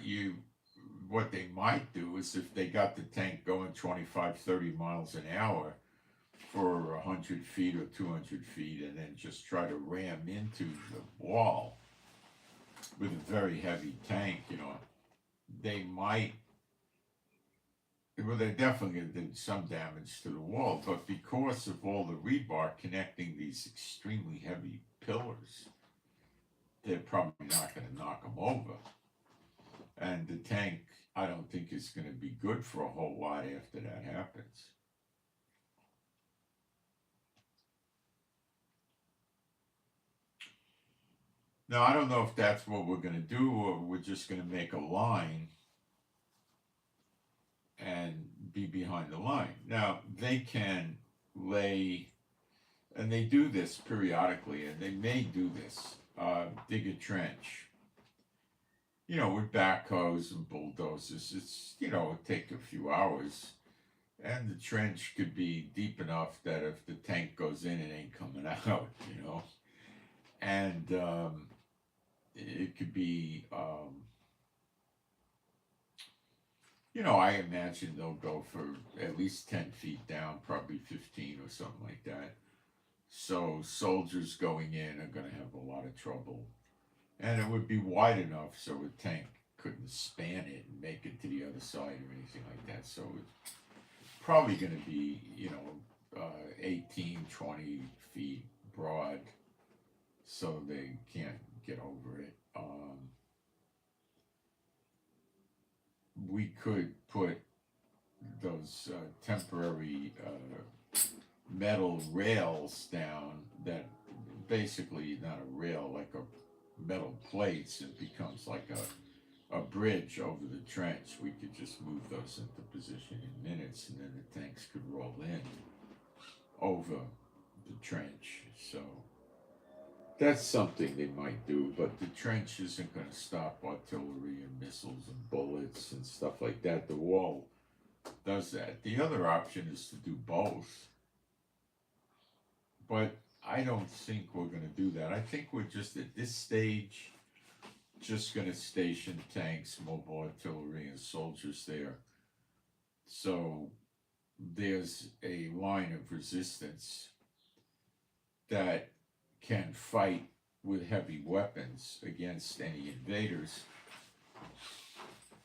they might do is, if they got the tank going 25, 30 miles an hour for 100 feet or 200 feet, and then just try to ram into the wall with a very heavy tank, they might, they're definitely going to do some damage to the wall, but because of all the rebar connecting these extremely heavy pillars, they're probably not going to knock them over. And the tank, I don't think, is going to be good for a whole lot after that happens. Now, I don't know if that's what we're going to do, or we're just going to make a line and be behind the line. Now, they can lay, and they do this periodically, and they may do this, dig a trench, with backhoes and bulldozers. It's, it'll take a few hours, and the trench could be deep enough that if the tank goes in, it ain't coming out, And it could be, I imagine they'll go for at least 10 feet down, probably 15 or something like that. So soldiers going in are going to have a lot of trouble. And it would be wide enough so a tank couldn't span it and make it to the other side or anything like that. So it's probably going to be, 18, 20 feet broad so they can't get over it. We could put those temporary metal rails down that basically not a rail, like a metal plates. It becomes like a bridge over the trench. We could just move those into position in minutes, and then the tanks could roll in over the trench. So that's something they might do, but the trench isn't going to stop artillery and missiles and bullets and stuff like that. The wall does that. The other option is to do both, but I don't think we're going to do that. I think we're just at this stage just going to station tanks, mobile artillery, and soldiers there. So there's a line of resistance that can fight with heavy weapons against any invaders.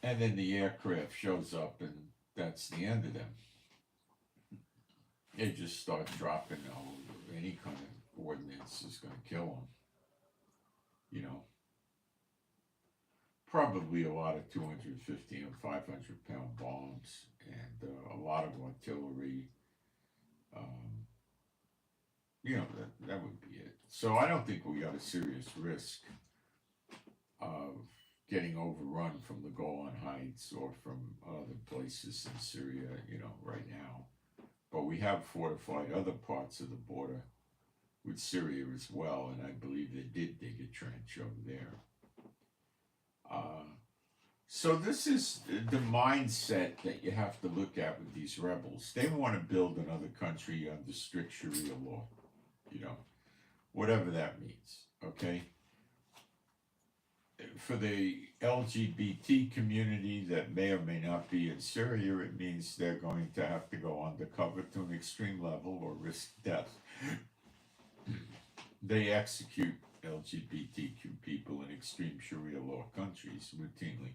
And then the aircraft shows up, and that's the end of them. They just start dropping any kind of ordnance is going to kill them. Probably a lot of 250 and 500-pound bombs and a lot of artillery. That would be it. So I don't think we got a serious risk of getting overrun from the Golan Heights or from other places in Syria, right now. But we have fortified other parts of the border with Syria as well, and I believe they did dig a trench over there. So this is the mindset that you have to look at with these rebels. They want to build another country under strict Sharia law, whatever that means, okay? For the LGBT community that may or may not be in Syria, it means they're going to have to go undercover to an extreme level or risk death. They execute LGBTQ people in extreme Sharia law countries routinely.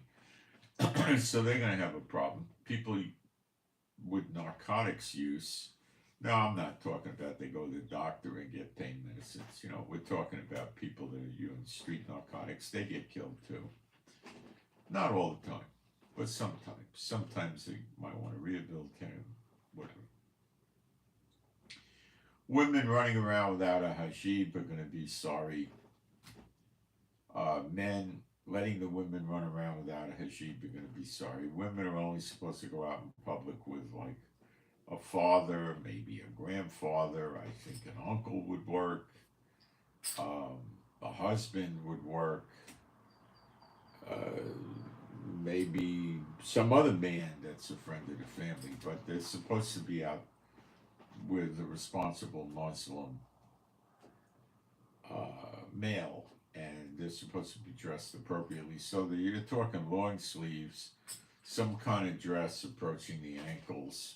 So they're going to have a problem. People with narcotics use, no, I'm not talking about they go to the doctor and get pain medicines. We're talking about people that are using street narcotics. They get killed too. Not all the time, but sometimes. Sometimes they might want to rehabilitate, whatever. Women running around without a hijab are going to be sorry. Men letting the women run around without a hijab are going to be sorry. Women are only supposed to go out in public with like a father, maybe a grandfather. I think an uncle would work. A husband would work. Maybe some other man that's a friend of the family, but they're supposed to be out with a responsible Muslim male, and they're supposed to be dressed appropriately. So you're talking long sleeves, some kind of dress approaching the ankles,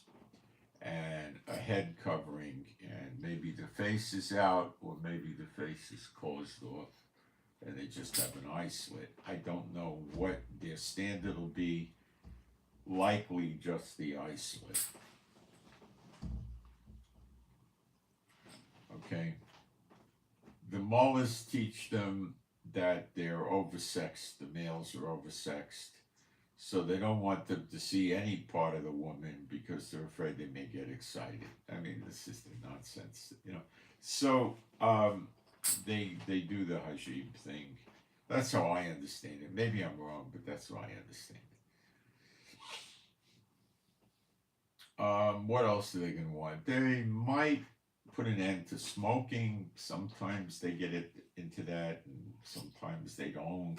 and a head covering, and maybe the face is out, or maybe the face is closed off, and they just have an eye slit. I don't know what their standard will be. Likely just the eye slit. Okay. The mullahs teach them that they're oversexed, the males are oversexed, so they don't want them to see any part of the woman because they're afraid they may get excited. I mean, this is the nonsense, So they do the hijab thing. That's how I understand it. Maybe I'm wrong, but that's how I understand it. What else are they going to want? They might put an end to smoking. Sometimes they get into that, and sometimes they don't.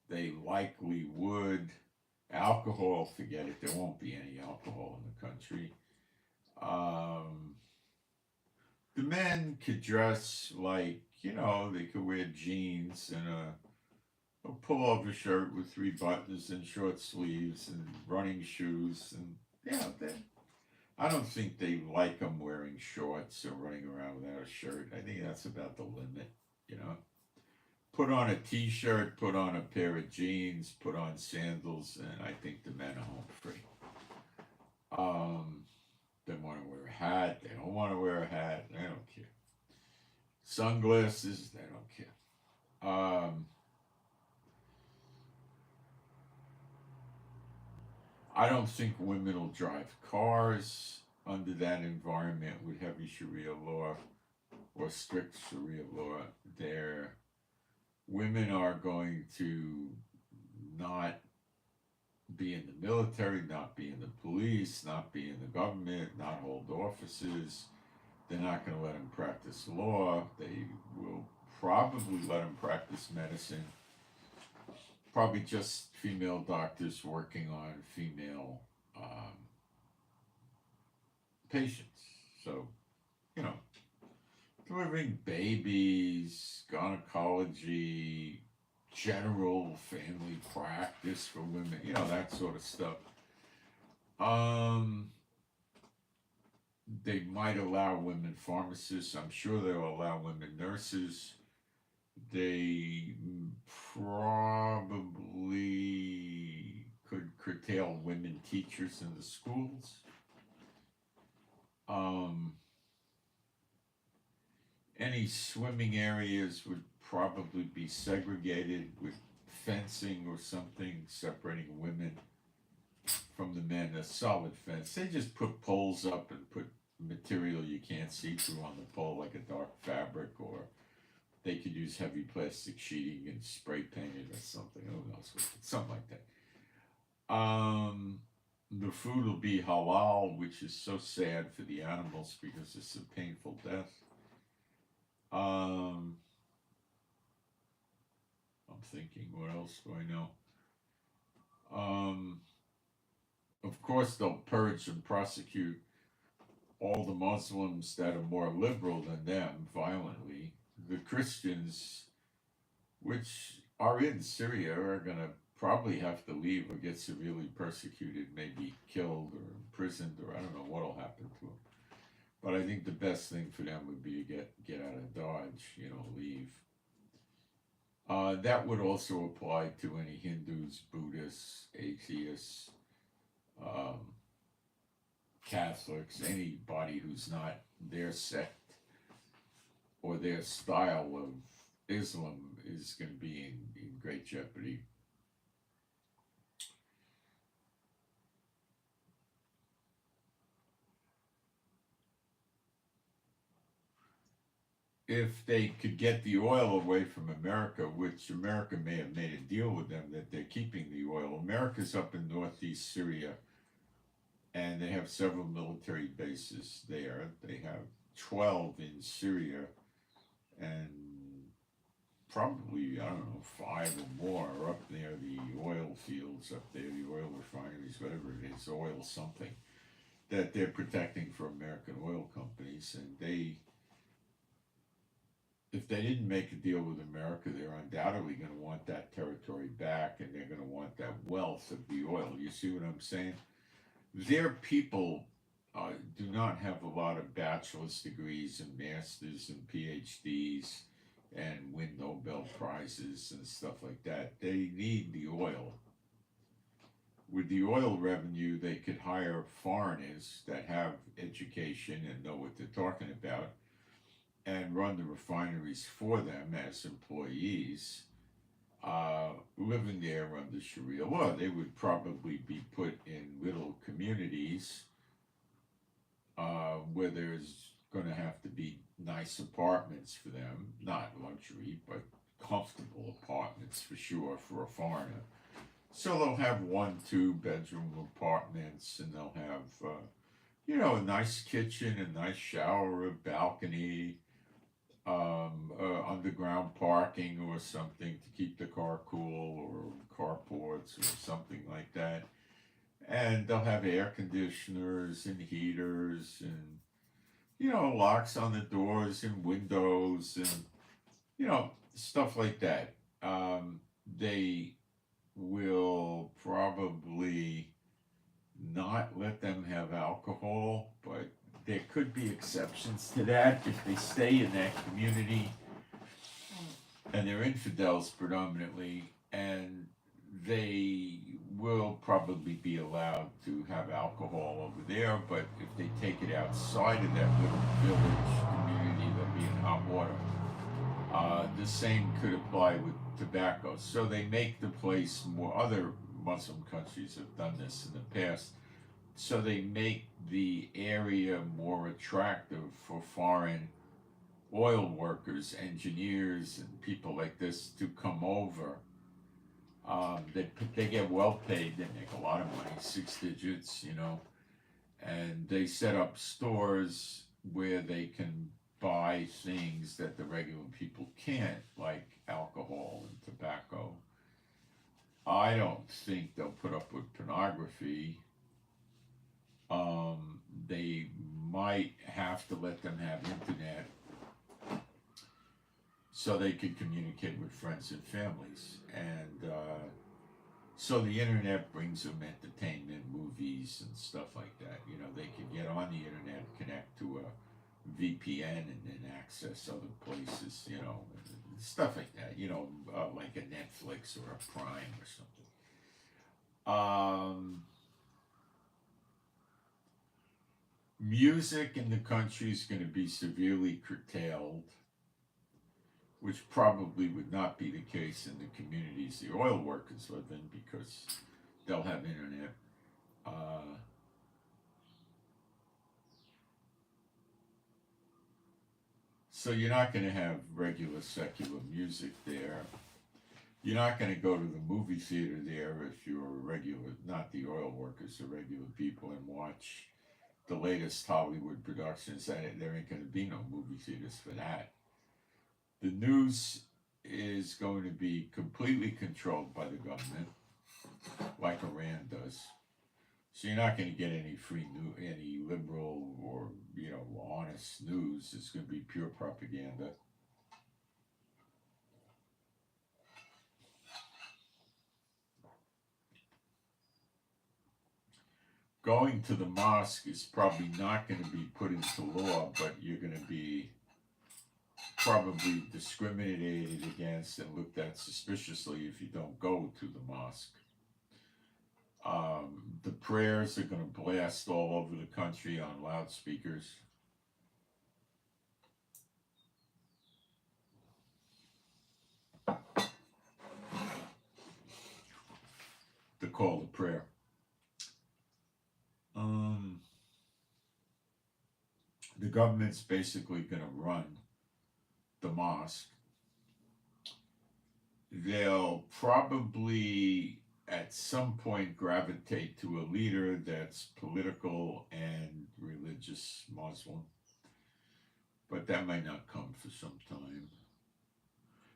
They likely would. Alcohol, forget it. There won't be any alcohol in the country. The men could dress like, they could wear jeans and a pullover shirt with 3 buttons and short sleeves and running shoes. And yeah, I don't think they like them wearing shorts or running around without a shirt. I think that's about the limit, you know. Put on a t-shirt, put on a pair of jeans, put on sandals, and I think the men are home free. They want to wear a hat, they don't want to wear a hat, they don't care. Sunglasses, they don't care. I don't think women will drive cars under that environment with heavy Sharia law or strict Sharia law. There, women are going to not be in the military, not be in the police, not be in the government, not hold offices. They're not going to let them practice law. They will probably let them practice medicine. Probably just female doctors working on female patients. So, you know, delivering babies, gynecology, general family practice for women, that sort of stuff. They might allow women pharmacists. I'm sure they'll allow women nurses. They probably could curtail women teachers in the schools. Any swimming areas would probably be segregated with fencing or something separating women from the men, a solid fence. They just put poles up and put material you can't see through on the pole, like a dark fabric, or they could use heavy plastic sheeting and spray paint it or something. Who knows? Something like that. The food will be halal, which is so sad for the animals because it's a painful death. I'm thinking, what else do I know? Of course, they'll purge and prosecute all the Muslims that are more liberal than them violently. The Christians, which are in Syria, are going to probably have to leave or get severely persecuted, maybe killed or imprisoned, or I don't know what will happen to them. But I think the best thing for them would be to get out of Dodge, leave. That would also apply to any Hindus, Buddhists, atheists, Catholics, anybody who's not their sect or their style of Islam is going to be in great jeopardy. If they could get the oil away from America, which America may have made a deal with them that they're keeping the oil. America's up in northeast Syria, and they have several military bases there. They have 12 in Syria, and probably, 5 or more are up there, the oil fields up there, the oil refineries, whatever it is, oil something, that they're protecting for American oil companies. And if they didn't make a deal with America, they're undoubtedly going to want that territory back, and they're going to want that wealth of the oil. You see what I'm saying? Their people do not have a lot of bachelor's degrees and masters and PhDs and win Nobel Prizes and stuff like that. They need the oil. With the oil revenue, they could hire foreigners that have education and know what they're talking about and run the refineries for them as employees, living there under Sharia law. They would probably be put in little communities where there's going to have to be nice apartments for them, not luxury, but comfortable apartments for sure for a foreigner. So they'll have 1-2 bedroom apartments, and they'll have, a nice kitchen, a nice shower, a balcony, underground parking or something to keep the car cool, or carports or something like that. And they'll have air conditioners and heaters and, locks on the doors and windows and, stuff like that. They will probably not let them have alcohol, but there could be exceptions to that if they stay in that community and they're infidels predominantly, and they will probably be allowed to have alcohol over there, but if they take it outside of that little village community, they'll be in hot water. The same could apply with tobacco. So they make the place more, other Muslim countries have done this in the past, so they make the area more attractive for foreign oil workers, engineers, and people like this to come over. They get well paid, they make a lot of money, 6 digits, and they set up stores where they can buy things that the regular people can't, like alcohol and tobacco. I don't think they'll put up with pornography. They might have to let them have internet so they can communicate with friends and families. And so the internet brings them entertainment, movies, and stuff like that. They can get on the internet, connect to a VPN, and then access other places, stuff like that, like a Netflix or a Prime or something. Music in the country is going to be severely curtailed, which probably would not be the case in the communities the oil workers live in, because they'll have internet. So you're not going to have regular secular music there. You're not going to go to the movie theater there if you're a regular, not the oil workers, the regular people, and watch the latest Hollywood productions. There ain't going to be no movie theaters for that. The news is going to be completely controlled by the government, like Iran does. So you're not going to get any free any liberal or honest news. It's going to be pure propaganda. Going to the mosque is probably not going to be put into law, but you're going to be probably discriminated against and looked at suspiciously if you don't go to the mosque. The prayers are going to blast all over the country on loudspeakers. The call to prayer. The government's basically going to run the mosque. They'll probably at some point gravitate to a leader that's political and religious Muslim, but that might not come for some time.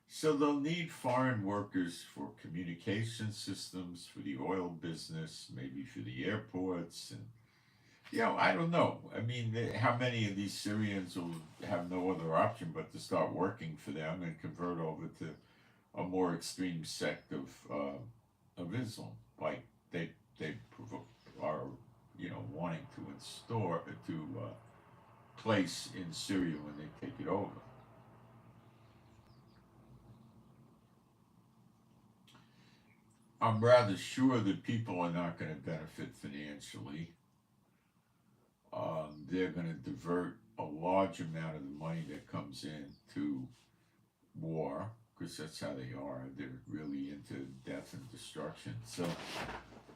So they'll need foreign workers for communication systems, for the oil business, maybe for the airports, and I don't know. I mean, how many of these Syrians will have no other option but to start working for them and convert over to a more extreme sect of Islam, like they are wanting to place in Syria when they take it over. I'm rather sure that people are not going to benefit financially. They're going to divert a large amount of the money that comes in to war, because that's how they are. They're really into death and destruction. So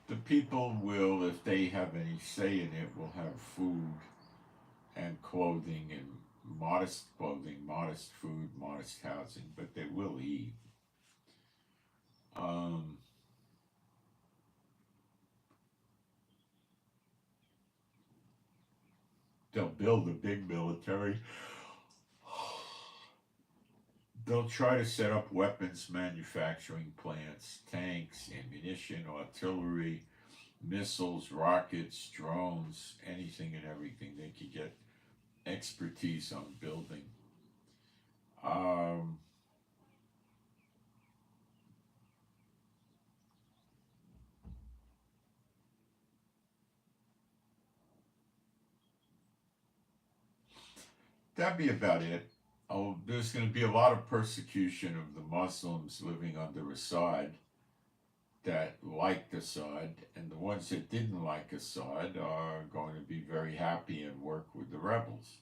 the people will, if they have any say in it, will have food and clothing, and modest clothing, modest food, modest housing, but they will eat. They'll build a big military. They'll try to set up weapons manufacturing plants, tanks, ammunition, artillery, missiles, rockets, drones, anything and everything they could get expertise on building. Um, that'd be about it. Oh, there's going to be a lot of persecution of the Muslims living under Assad that liked Assad, and the ones that didn't like Assad are going to be very happy and work with the rebels.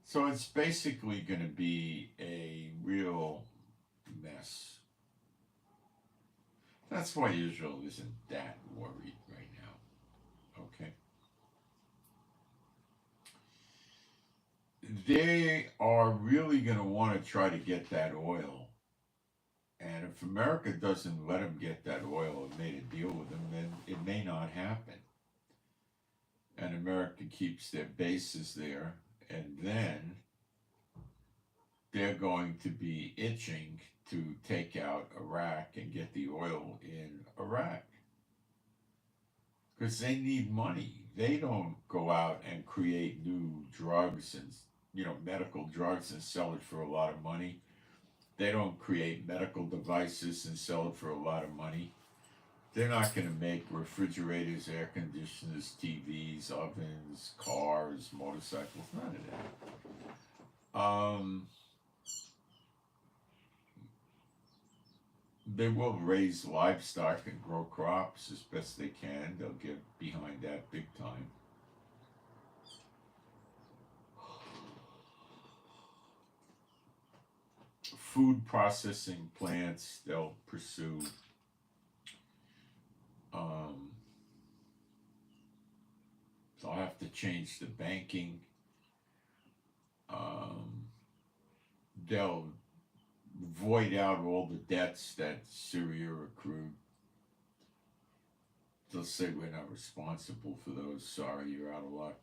So it's basically going to be a real mess. That's why Israel isn't that worried right now. Okay. They are really going to want to try to get that oil. And if America doesn't let them get that oil and made a deal with them, then it may not happen. And America keeps their bases there, and then they're going to be itching to take out Iraq and get the oil in Iraq. Because they need money. They don't go out and create new drugs and, medical drugs and sell it for a lot of money. They don't create medical devices and sell it for a lot of money. They're not going to make refrigerators, air conditioners, TVs, ovens, cars, motorcycles, none of that. They will raise livestock and grow crops as best they can. They'll get behind that big time. Food processing plants, they'll pursue. They'll have to change the banking. They'll void out all the debts that Syria accrued. They'll say we're not responsible for those. Sorry, you're out of luck.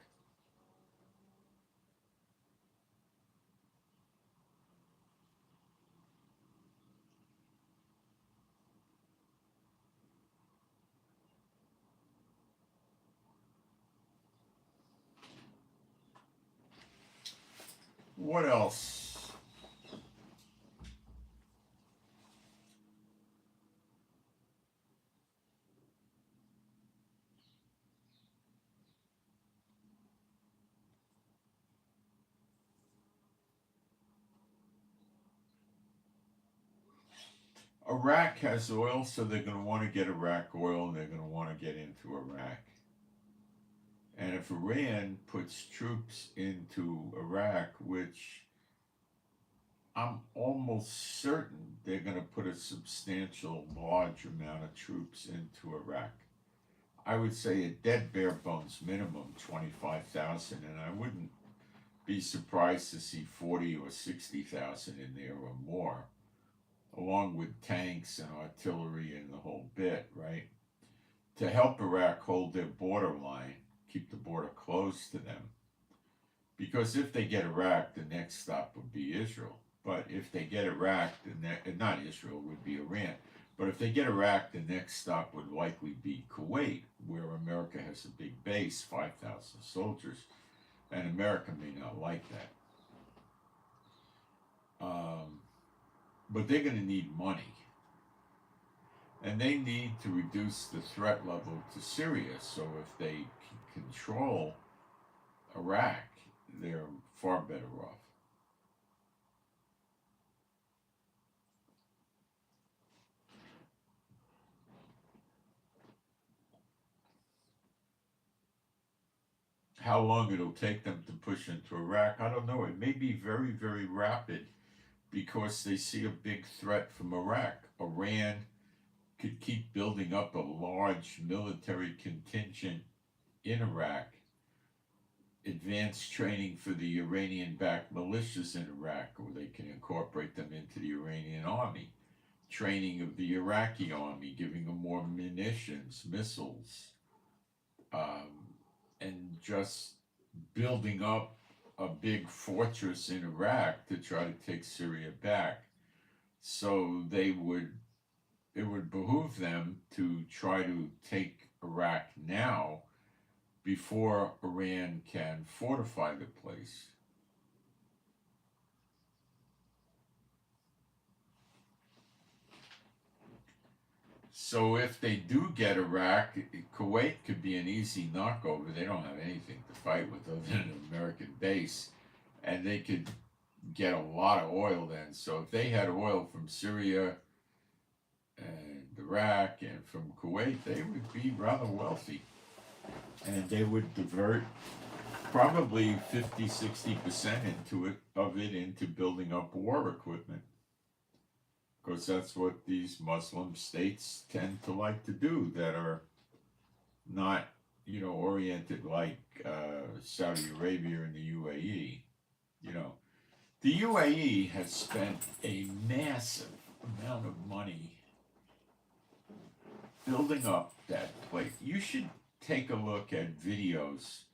What else? Iraq has oil, so they're going to want to get Iraq oil, and they're going to want to get into Iraq. And if Iran puts troops into Iraq, which I'm almost certain they're going to put a substantial, large amount of troops into Iraq. I would say a dead bare bones minimum 25,000, and I wouldn't be surprised to see 40 or 60,000 in there or more, along with tanks and artillery and the whole bit, right? To help Iraq hold their borderline, keep the border close to them. Because if they get Iraq, the next stop would be Israel. But if they get Iraq, not Israel, would be Iran. But if they get Iraq, the next stop would likely be Kuwait, where America has a big base, 5,000 soldiers, and America may not like that. But they're going to need money. And they need to reduce the threat level to Syria. So if they can control Iraq, they're far better off. How long it'll take them to push into Iraq, I don't know. It may be very, very rapid because they see a big threat from Iraq. Iran could keep building up a large military contingent in Iraq, advanced training for the Iranian-backed militias in Iraq, or they can incorporate them into the Iranian army, training of the Iraqi army, giving them more munitions, missiles, and just building up a big fortress in Iraq to try to take Syria back. So it would behoove them to try to take Iraq now before Iran can fortify the place. So if they do get Iraq, Kuwait could be an easy knockover. They don't have anything to fight with other than an American base, and they could get a lot of oil then. So if they had oil from Syria and Iraq and from Kuwait, they would be rather wealthy. And they would divert probably 50-60% of it into building up war equipment. Because that's what these Muslim states tend to like to do that are not, oriented like Saudi Arabia and the UAE. The UAE has spent a massive amount of money building up that place. You should take a look at videos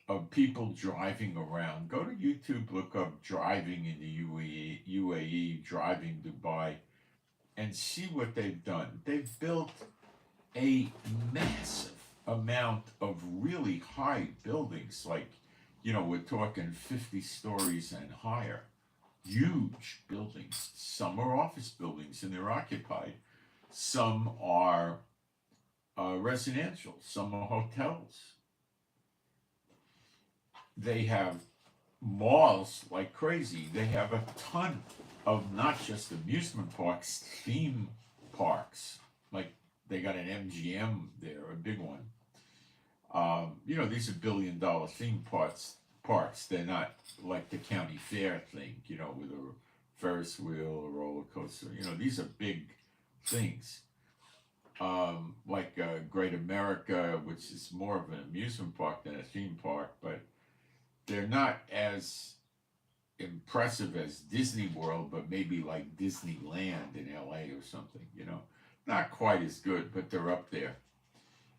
of people driving around. Go to YouTube, look up driving in the UAE, driving Dubai, and see what they've done. They've built a massive amount of really high buildings, like, we're talking 50 stories and higher. Huge buildings. Some are office buildings and they're occupied. Some are residential. Some are hotels. They have malls like crazy. They have a ton of not just amusement parks, theme parks. Like they got an MGM there, a big one. These are billion-dollar theme parks. They're not like the county fair thing, with a Ferris wheel, a roller coaster. These are big things. Like Great America, which is more of an amusement park than a theme park, but they're not as impressive as Disney World, but maybe like Disneyland in LA or something, Not quite as good, but they're up there.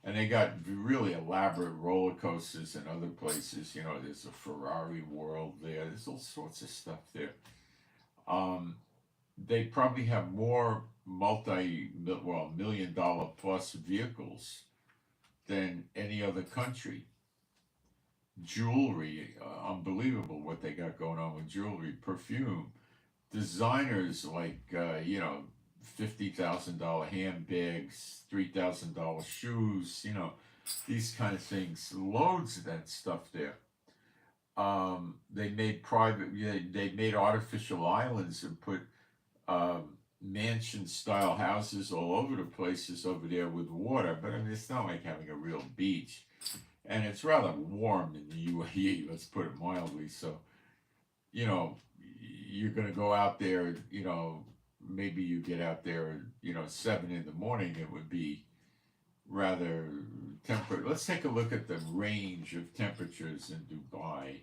And they got really elaborate roller coasters in other places. There's a Ferrari world there. There's all sorts of stuff there. They probably have more $1,000,000 plus vehicles than any other country. Jewelry, unbelievable what they got going on with jewelry, perfume, designers like, $50,000 handbags, $3,000 shoes, these kind of things, loads of that stuff there. They made artificial islands and put mansion-style houses all over the places over there with water, but it's not like having a real beach. And it's rather warm in the UAE, let's put it mildly. So, you're going to go out there, maybe you get out there, 7 in the morning, it would be rather temperate. Let's take a look at the range of temperatures in Dubai,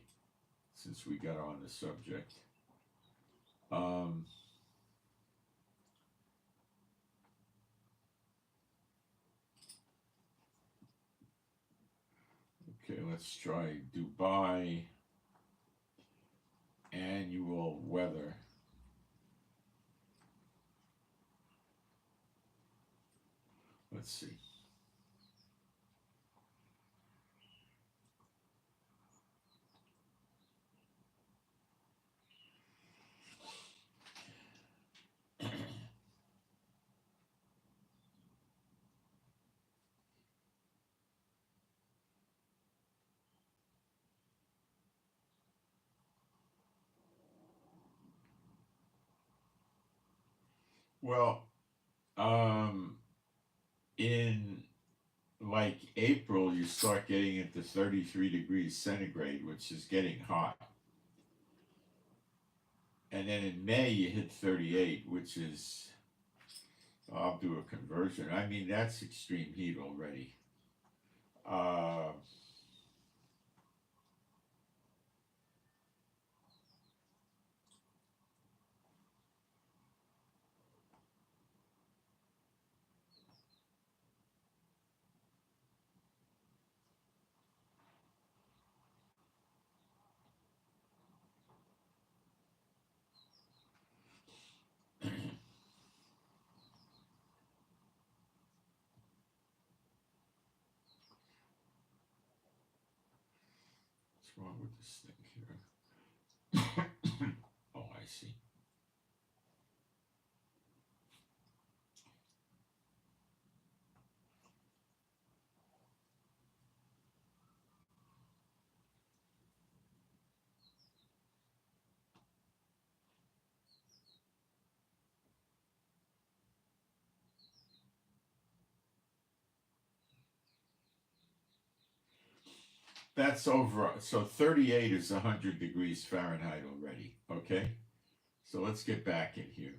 since we got on the subject. Okay, let's try Dubai annual weather. Let's see. Well, in like April, you start getting into 33 degrees centigrade, which is getting hot. And then in May, you hit 38, which is, I'll do a conversion. That's extreme heat already. wrong with this thing here? Oh, I see. That's over. So 38 is 100 degrees Fahrenheit already. Okay. So let's get back in here.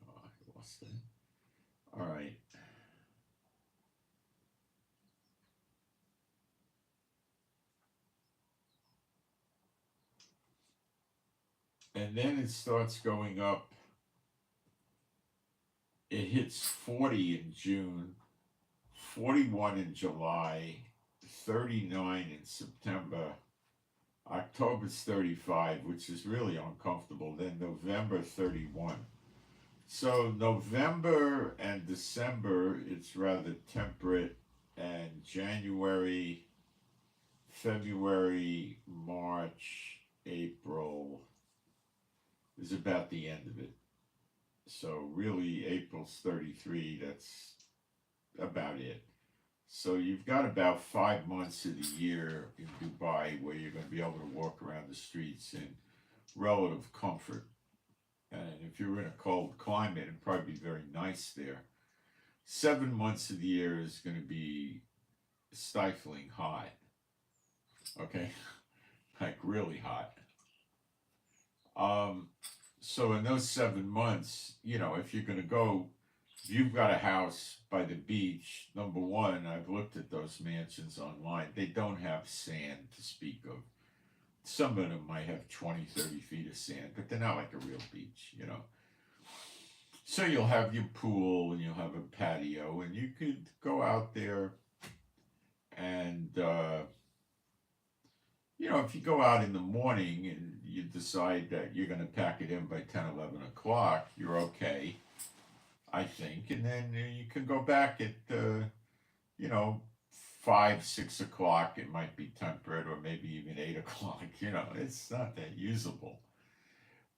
Oh, I lost that. All right. And then it starts going up. It hits 40 in June, 41 in July, 39 in September. October's 35, which is really uncomfortable. Then November 31. So November and December, it's rather temperate. And January, February, March, April is about the end of it. So really April's 33, that's about it. So you've got about 5 months of the year in Dubai where you're going to be able to walk around the streets in relative comfort. And if you're in a cold climate, it'd probably be very nice there. 7 months of the year is going to be stifling hot. Okay? Like really hot. So in those 7 months, you know, if you're going to go, if you've got a house by the beach, number one, I've looked at those mansions online. They don't have sand to speak of. Some of them might have 20, 30 feet of sand, but they're not like a real beach, you know. So you'll have your pool and you'll have a patio and you could go out there and, you know, if you go out in the morning and you decide that you're going to pack it in by 10, 11 o'clock, you're okay, I think. And then you can go back at, you know, 5, 6 o'clock. It might be temperate, or maybe even 8 o'clock. You know, it's not that usable.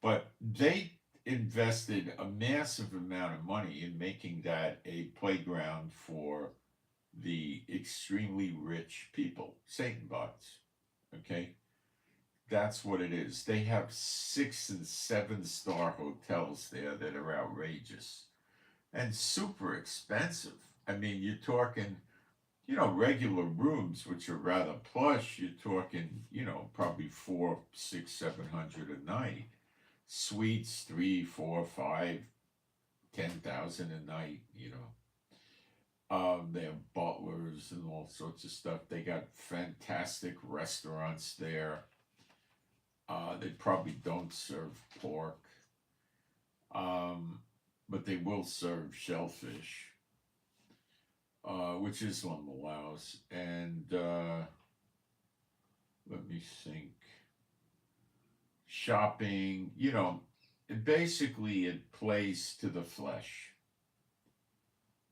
But they invested a massive amount of money in making that a playground for the extremely rich people, Satan bots. Okay? That's what it is. They have 6 and 7-star hotels there that are outrageous and super expensive. I mean, you're talking, you know, regular rooms, which are rather plush. You're talking, you know, probably 4, 6, 700 a night. Suites, 3, 4, 5, 10,000 a night. You know, they have butlers and all sorts of stuff. They got fantastic restaurants there. They probably don't serve pork, but they will serve shellfish, which Islam allows. And let me think. Shopping, you know, basically it plays to the flesh.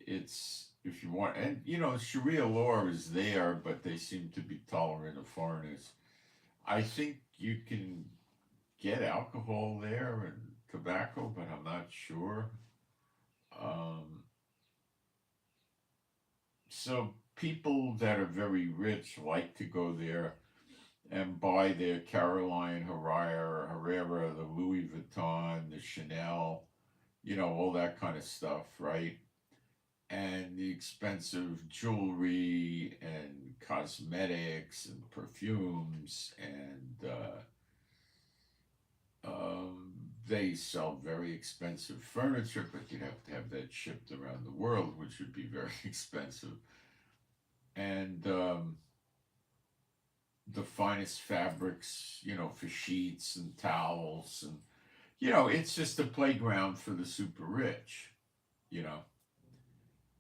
It's, if you want, and you know, Sharia law is there, but they seem to be tolerant of foreigners. I think you can get alcohol there and tobacco, but I'm not sure. So people that are very rich like to go there and buy their Caroline Herrera, the Louis Vuitton, the Chanel, you know, all that kind of stuff, right? And the expensive jewelry and cosmetics and perfumes and they sell very expensive furniture, but you'd have to have that shipped around the world, which would be very expensive. And the finest fabrics, you know, for sheets and towels. And, you know, it's just a playground for the super rich, you know.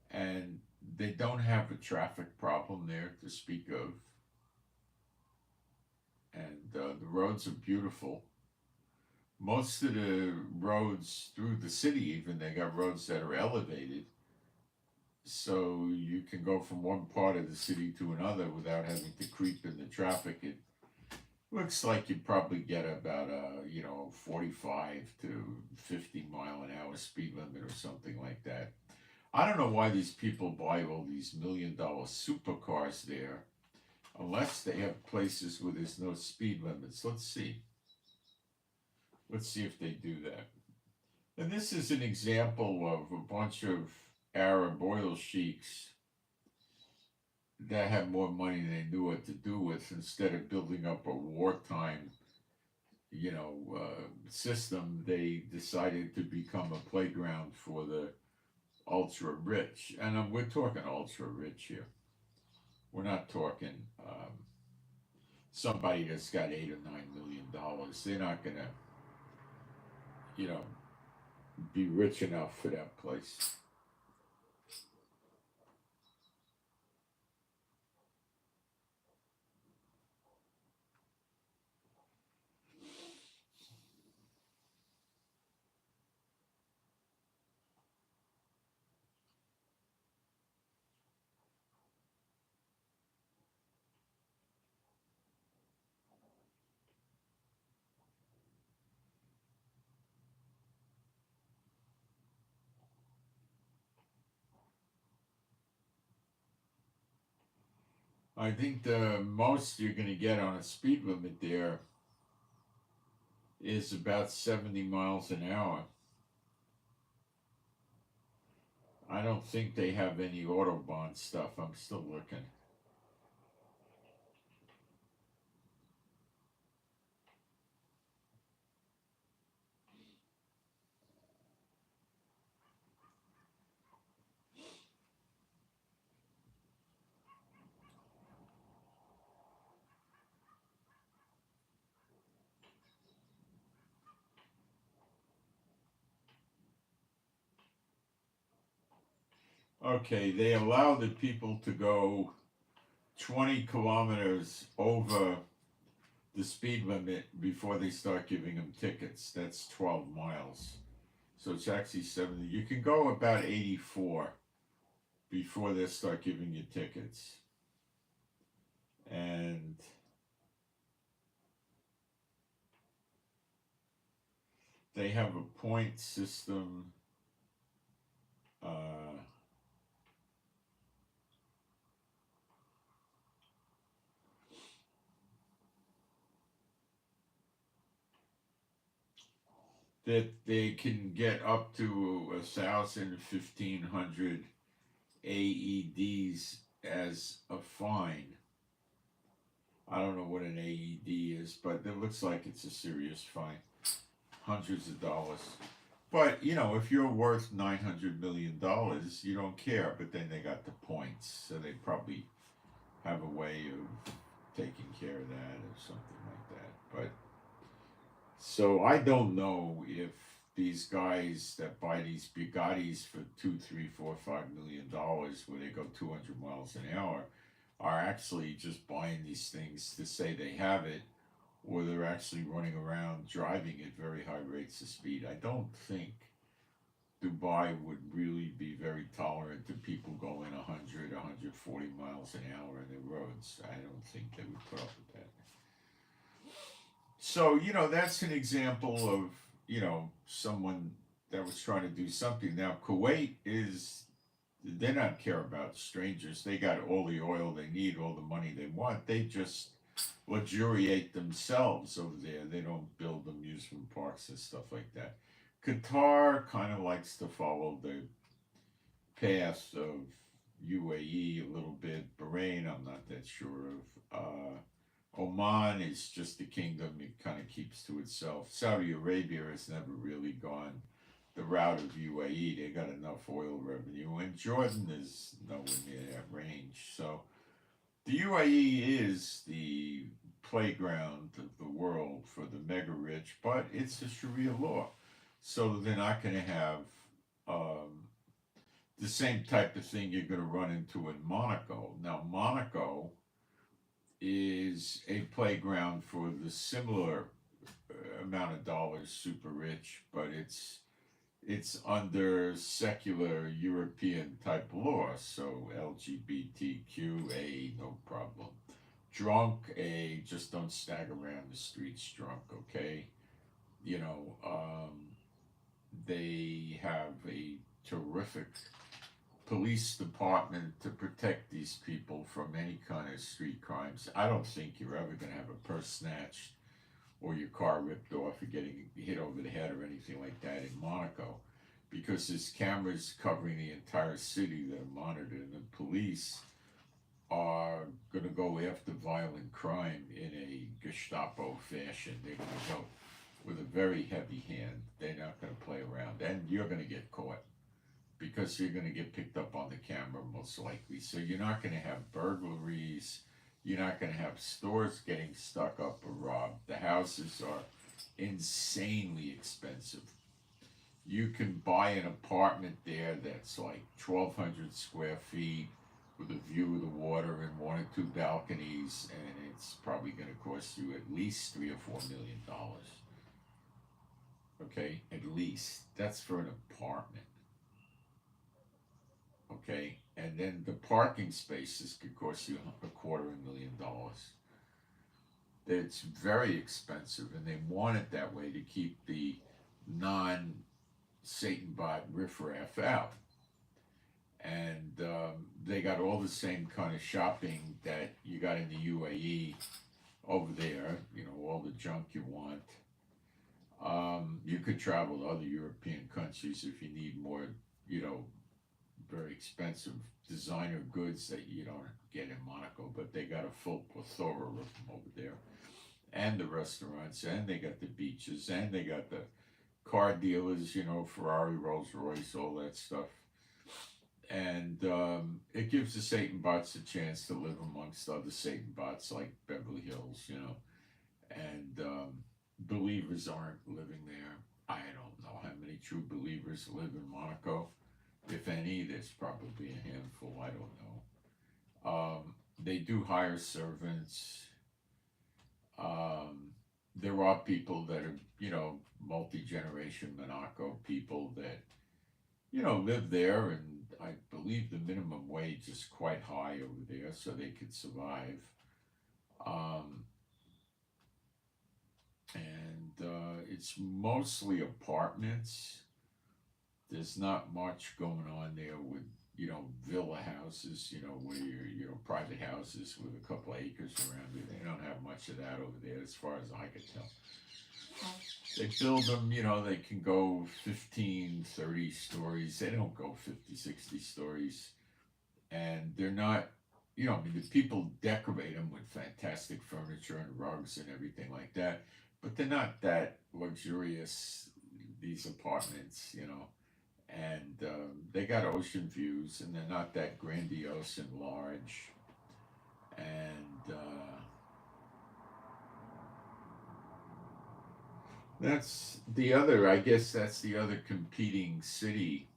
And they don't have a traffic problem there to speak of. And the roads are beautiful. Most of the roads through the city, even, they got roads that are elevated. So you can go from one part of the city to another without having to creep in the traffic at Looks like you probably get about a 45 to 50 mile an hour speed limit or something like that. I don't know why these people buy all these $1 million supercars there, unless they have places where there's no speed limits. Let's see. Let's see if they do that. And this is an example of a bunch of Arab oil sheiks that had more money than they knew what to do with. Instead of building up a wartime, system, they decided to become a playground for the ultra rich. And we're talking ultra rich here. We're not talking somebody that's got $8 or $9 million. They're not gonna, you know, be rich enough for that place. I think the most you're going to get on a speed limit there is about 70 miles an hour. I don't think they have any Autobahn stuff. I'm still looking. Okay, they allow the people to go 20 kilometers over the speed limit before they start giving them tickets. That's 12 miles. So it's actually 70. You can go about 84 before they start giving you tickets. And they have a point system. That they can get up to 1,000, 1,500 AEDs as a fine. I don't know what an AED is, but it looks like it's a serious fine. Hundreds of dollars. But, if you're worth $900 million, you don't care. But then they got the points, so they probably have a way of taking care of that or something like that. But, so I don't know if these guys that buy these Bugattis for $2, $3, $4, $5 million, where they go 200 miles an hour, are actually just buying these things to say they have it, or they're actually running around driving at very high rates of speed. I don't think Dubai would really be very tolerant to people going 100, 140 miles an hour on the roads. I don't think they would put up with that. So, that's an example of, someone that was trying to do something. Now, Kuwait they don't care about strangers. They got all the oil they need, all the money they want. They just luxuriate themselves over there. They don't build amusement parks and stuff like that. Qatar kind of likes to follow the path of UAE a little bit. Bahrain, I'm not that sure of. Oman is just a kingdom. It kind of keeps to itself. Saudi Arabia has never really gone the route of UAE. They got enough oil revenue. And Jordan is nowhere near that range. So the UAE is the playground of the world for the mega rich, but it's a Sharia law. So they're not going to have the same type of thing you're going to run into in Monaco. Now, Monaco is a playground for the similar amount of dollars, super rich, but it's under secular European type law, so LGBTQA, no problem. drunk, just don't stagger around the streets drunk, okay? You know, they have a terrific police department to protect these people from any kind of street crimes. I don't think you're ever going to have a purse snatched or your car ripped off or getting hit over the head or anything like that in Monaco, because there's cameras covering the entire city that are monitored, and the police are going to go after violent crime in a Gestapo fashion. They're going to go with a very heavy hand. They're not going to play around, and you're going to get caught because you're going to get picked up on the camera most likely. So you're not going to have burglaries. You're not going to have stores getting stuck up or robbed. The houses are insanely expensive. You can buy an apartment there that's like 1,200 square feet with a view of the water and 1 or 2 balconies, and it's probably going to cost you at least $3 or $4 million. Okay, at least. That's for an apartment. Okay, and then the parking spaces could cost you $250,000. It's very expensive, and they want it that way to keep the non-Satan bot riffraff out. And they got all the same kind of shopping that you got in the UAE over there, you know, all the junk you want. You could travel to other European countries if you need more, you know, very expensive designer goods that you don't get in Monaco, but they got a full plethora of them over there. And the restaurants, and they got the beaches, and they got the car dealers, you know, Ferrari, Rolls Royce, all that stuff. And it gives the Satan bots a chance to live amongst other Satan bots like Beverly Hills, you know. And believers aren't living there. I don't know how many true believers live in Monaco. If any, there's probably a handful. I don't know. They do hire servants. There are people that are, you know, multi-generation Monaco people that, you know, live there, and I believe the minimum wage is quite high over there, so they could survive. It's mostly apartments. There's not much going on there with, you know, villa houses, you know, where you're, you know, private houses with a couple of acres around it. They don't have much of that over there as far as I could tell. They build them, you know, they can go 15, 30 stories. They don't go 50, 60 stories. And they're not, you know, I mean, the people decorate them with fantastic furniture and rugs and everything like that. But they're not that luxurious, these apartments, you know. And they got ocean views, and they're not that grandiose and large. And that's the other, I guess that's the other competing city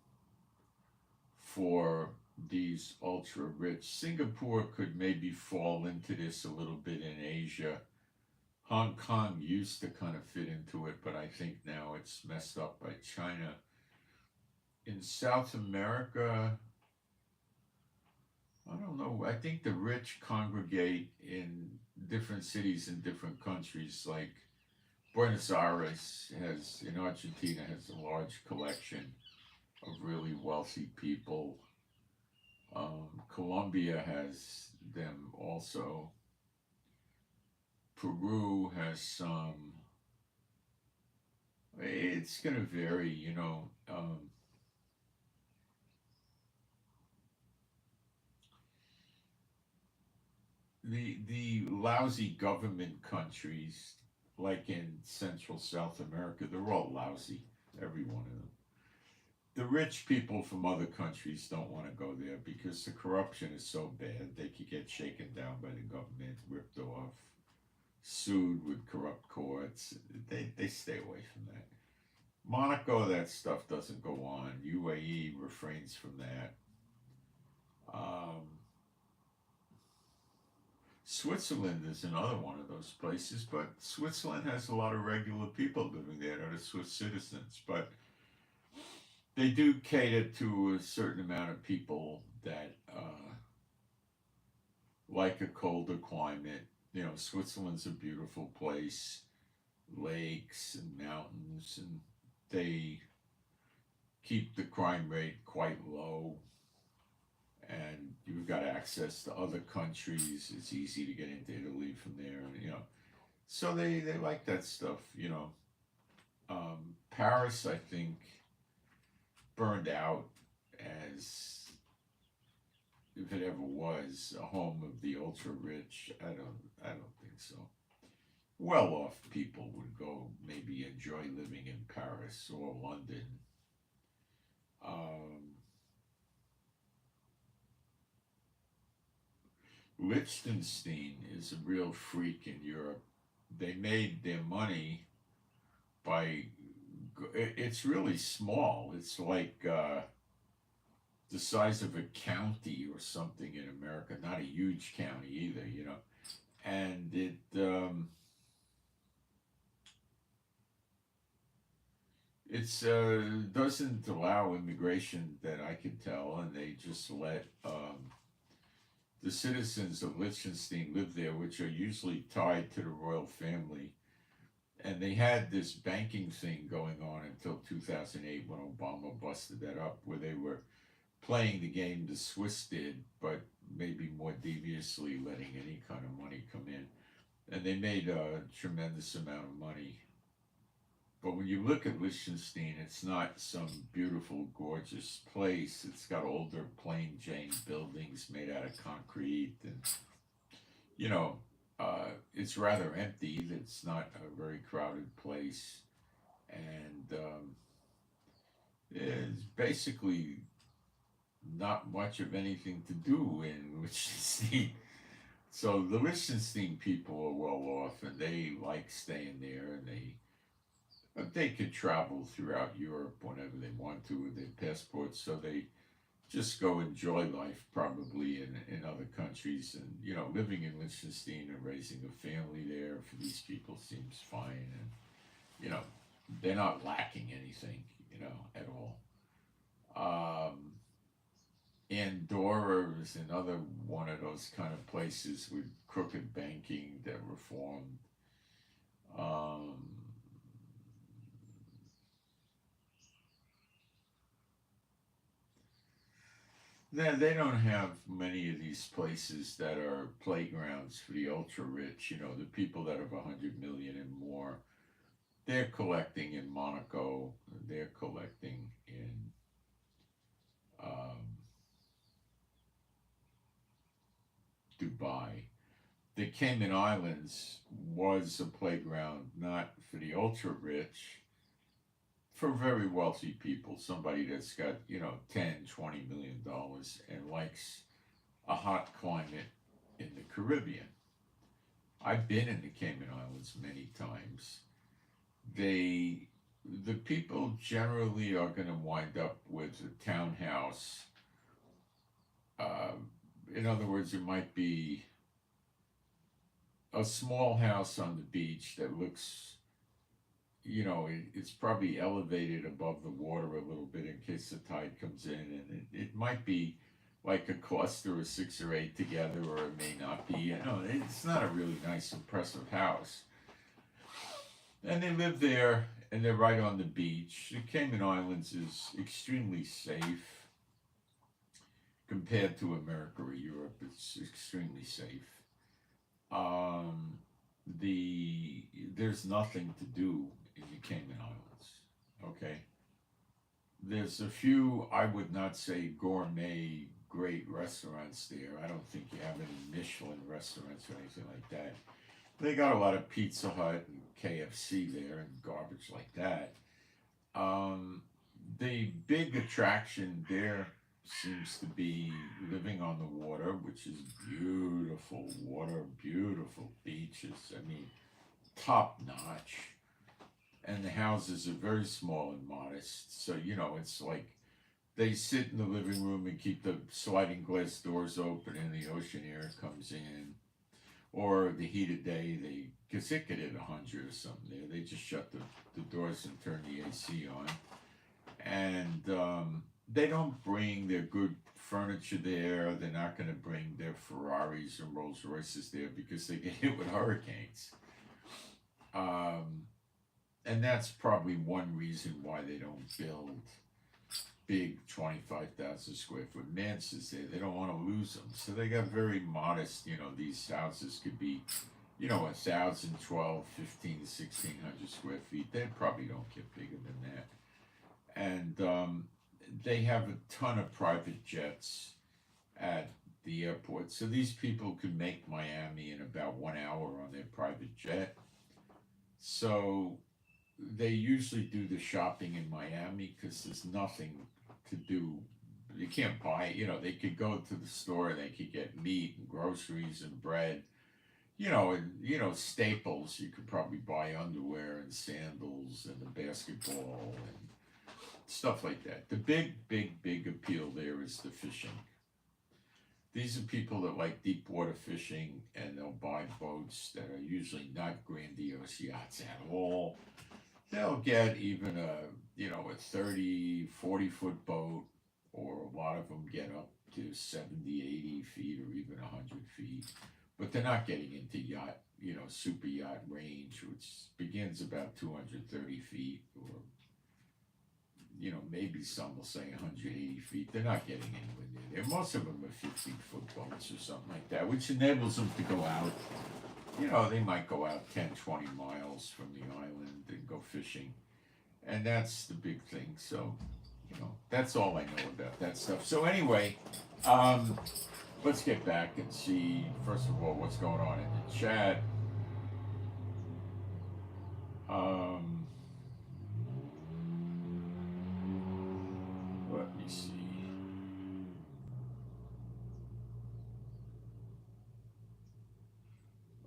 for these ultra rich. Singapore could maybe fall into this a little bit in Asia. Hong Kong used to kind of fit into it, but I think now it's messed up by China. In South America, I don't know. I think the rich congregate in different cities in different countries. Like Buenos Aires has, in Argentina, has a large collection of really wealthy people. Colombia has them also. Peru has some. It's going to vary, you know. The lousy government countries, like in Central South America, they're all lousy, every one of them. The rich people from other countries don't want to go there because the corruption is so bad. They could get shaken down by the government, ripped off, sued with corrupt courts. They stay away from that. Monaco, that stuff doesn't go on. UAE refrains from that. Um, Switzerland is another one of those places, but Switzerland has a lot of regular people living there that are Swiss citizens. But they do cater to a certain amount of people that like a colder climate. You know, Switzerland's a beautiful place, lakes and mountains, and they keep the crime rate quite low. And you've got access to other countries. It's easy to get into Italy from there, and you know, so they like that stuff. You know, Paris, I think, burned out as if it ever was a home of the ultra rich. I don't think so. Well off people would go maybe enjoy living in Paris or London. Um, Liechtenstein is a real freak in Europe. They made their money by, it's really small. It's like the size of a county or something in America, not a huge county either, you know. And it's doesn't allow immigration that I can tell, and they just let the citizens of Liechtenstein live there, which are usually tied to the royal family. And they had this banking thing going on until 2008 when Obama busted that up, where they were playing the game the Swiss did, but maybe more deviously letting any kind of money come in. And they made a tremendous amount of money. But when you look at Liechtenstein, it's not some beautiful, gorgeous place. It's got older, plain Jane buildings made out of concrete, and you know, it's rather empty. It's not a very crowded place, and it's basically not much of anything to do in Liechtenstein. So the Liechtenstein people are well off, and they like staying there, and they could travel throughout Europe whenever they want to with their passports, so they just go enjoy life probably in other countries. And, you know, living in Liechtenstein and raising a family there for these people seems fine. And, you know, they're not lacking anything, you know, at all. Andorra is another one of those kind of places with crooked banking that reformed. Um, they don't have many of these places that are playgrounds for the ultra rich. You know, the people that have 100 million and more. They're collecting in Monaco. They're collecting in um, Dubai. The Cayman Islands was a playground not for the ultra rich, for very wealthy people, somebody that's got, you know, 10, $20 million and likes a hot climate in the Caribbean. I've been in the Cayman Islands many times. The people generally are going to wind up with a townhouse. In other words, it might be a small house on the beach that looks, you know, it's probably elevated above the water a little bit in case the tide comes in, and it might be like a cluster of 6 or 8 together, or it may not be. You know, it's not a really nice, impressive house. And they live there, and they're right on the beach. The Cayman Islands is extremely safe compared to America or Europe. It's extremely safe. Um, there's nothing to do in the Cayman Islands. Okay, there's a few, I would not say gourmet great restaurants there. I don't think you have any Michelin restaurants or anything like that. They got a lot of Pizza Hut and KFC there and garbage like that. The big attraction there seems to be living on the water, which is beautiful water, beautiful beaches. I mean, top notch. And the houses are very small and modest. So, you know, it's like they sit in the living room and keep the sliding glass doors open and the ocean air comes in. Or the heat of day, because it could hit 100 or something there. They just shut the doors and turn the AC on. And they don't bring their good furniture there. They're not going to bring their Ferraris or Rolls Royces there because they get hit with hurricanes. Um, and that's probably one reason why they don't build big 25,000 square foot mansions there. They don't want to lose them. So they got very modest, these houses could be, 1,000, 12, 15, 1,600 square feet. They probably don't get bigger than that. And they have a ton of private jets at the airport. So these people could make Miami in about 1 hour on their private jet. So they usually do the shopping in Miami because there's nothing to do. You can't buy, they could go to the store, they could get meat and groceries and bread, and staples. You could probably buy underwear and sandals and a basketball and stuff like that. The big appeal there is the fishing. These are people that like deep water fishing, and they'll buy boats that are usually not grandiose yachts at all. They'll get even a 30, 40-foot boat, or a lot of them get up to 70, 80 feet or even 100 feet. But they're not getting into yacht, super yacht range, which begins about 230 feet, or maybe some will say 180 feet. They're not getting anywhere near there. Most of them are 15-foot boats or something like that, which enables them to go out. They might go out 10, 20 miles from the island and go fishing. And that's the big thing. So, that's all I know about that stuff. So anyway, let's get back and see, first of all, what's going on in the chat. Let me see.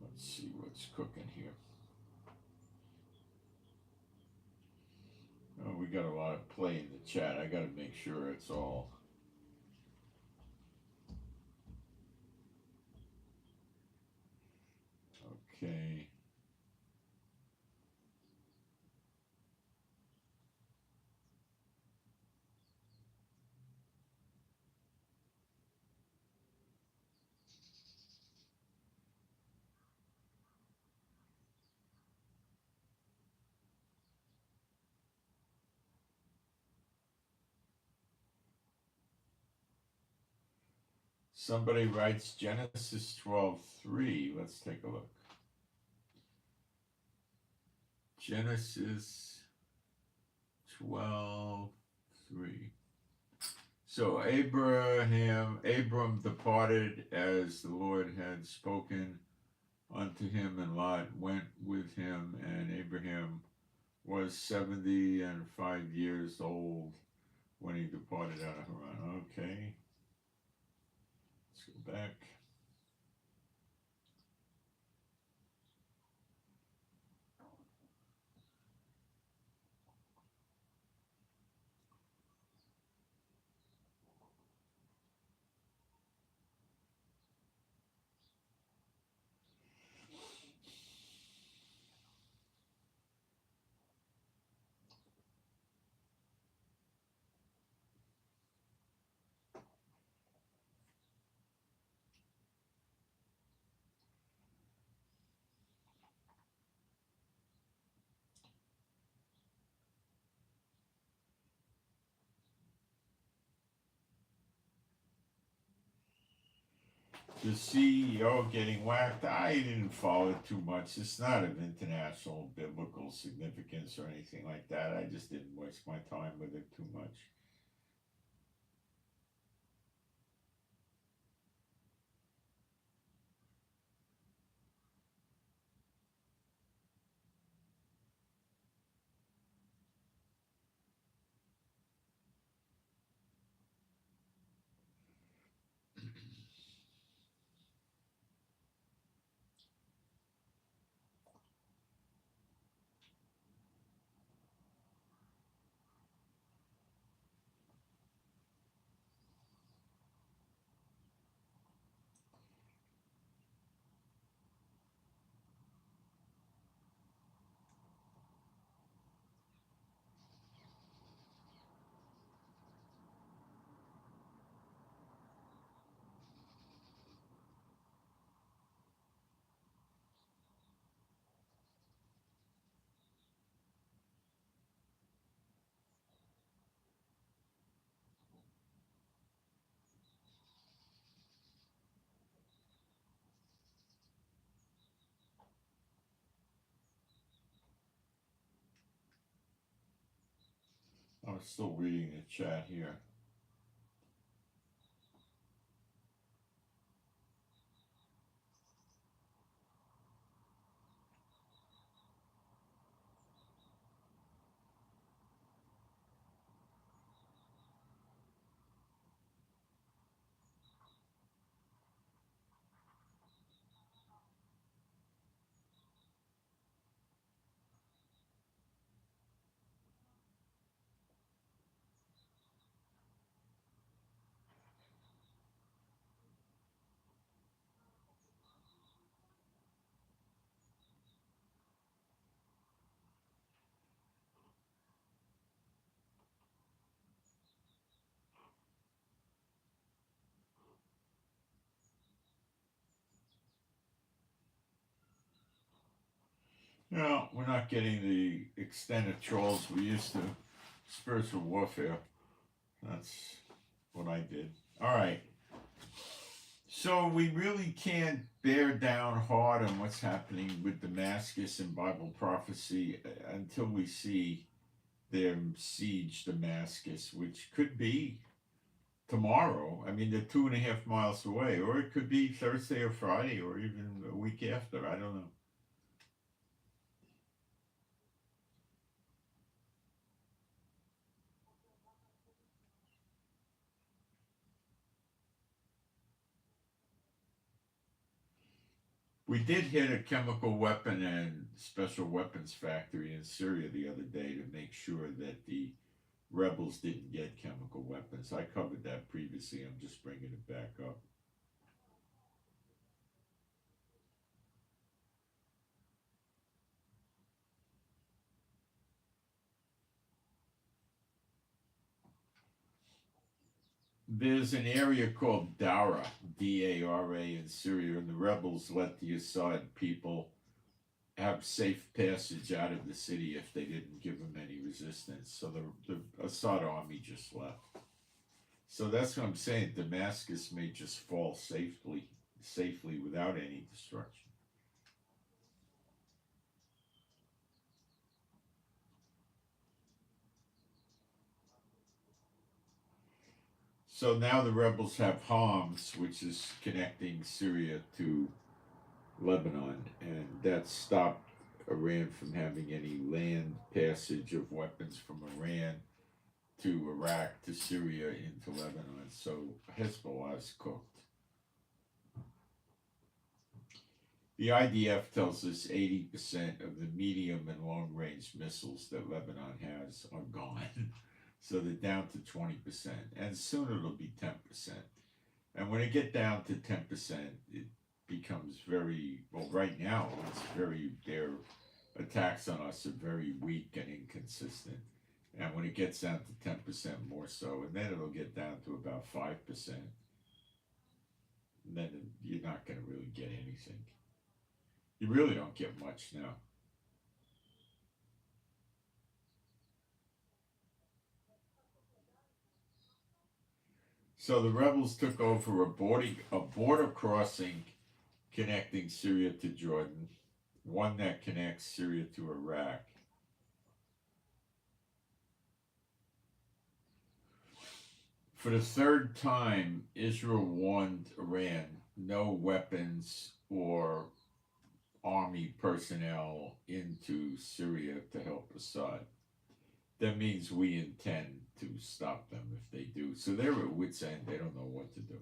Let's see what's cooking here. Oh, we got a lot of play in the chat. I got to make sure it's all. Okay. Somebody writes Genesis 12:3. Let's take a look. Genesis 12:3. So Abram departed as the Lord had spoken unto him, and Lot went with him, and Abraham was 75 years old when he departed out of Haran. Okay. Let's go back. The CEO getting whacked, I didn't follow it too much. It's not of international biblical significance or anything like that. I just didn't waste my time with it too much. I'm still reading the chat here. No, we're not getting the extent of trolls we used to. Spiritual warfare. That's what I did. All right. So we really can't bear down hard on what's happening with Damascus and Bible prophecy until we see them siege Damascus, which could be tomorrow. I mean, they're 2.5 miles away, or it could be Thursday or Friday, or even a week after. I don't know. We did hit a chemical weapon and special weapons factory in Syria the other day to make sure that the rebels didn't get chemical weapons. I covered that previously. I'm just bringing it back up. There's an area called Dara, D-A-R-A, in Syria, and the rebels let the Assad people have safe passage out of the city if they didn't give them any resistance. So the Assad army just left. So that's what I'm saying. Damascus may just fall safely without any destruction. So now the rebels have Homs, which is connecting Syria to Lebanon, and that stopped Iran from having any land passage of weapons from Iran to Iraq to Syria into Lebanon. So Hezbollah is cooked. The IDF tells us 80% of the medium and long range missiles that Lebanon has are gone. So they're down to 20%, and soon it'll be 10%. And when it get down to 10%, it becomes very, well, right now, it's very, their attacks on us are very weak and inconsistent. And when it gets down to 10% more so, and then it'll get down to about 5%, and then you're not going to really get anything. You really don't get much now. So the rebels took over a border crossing connecting Syria to Jordan, one that connects Syria to Iraq. For the third time, Israel warned Iran no weapons or army personnel into Syria to help Assad. That means we intend to stop them if they do. So they're at wit's end. They don't know what to do.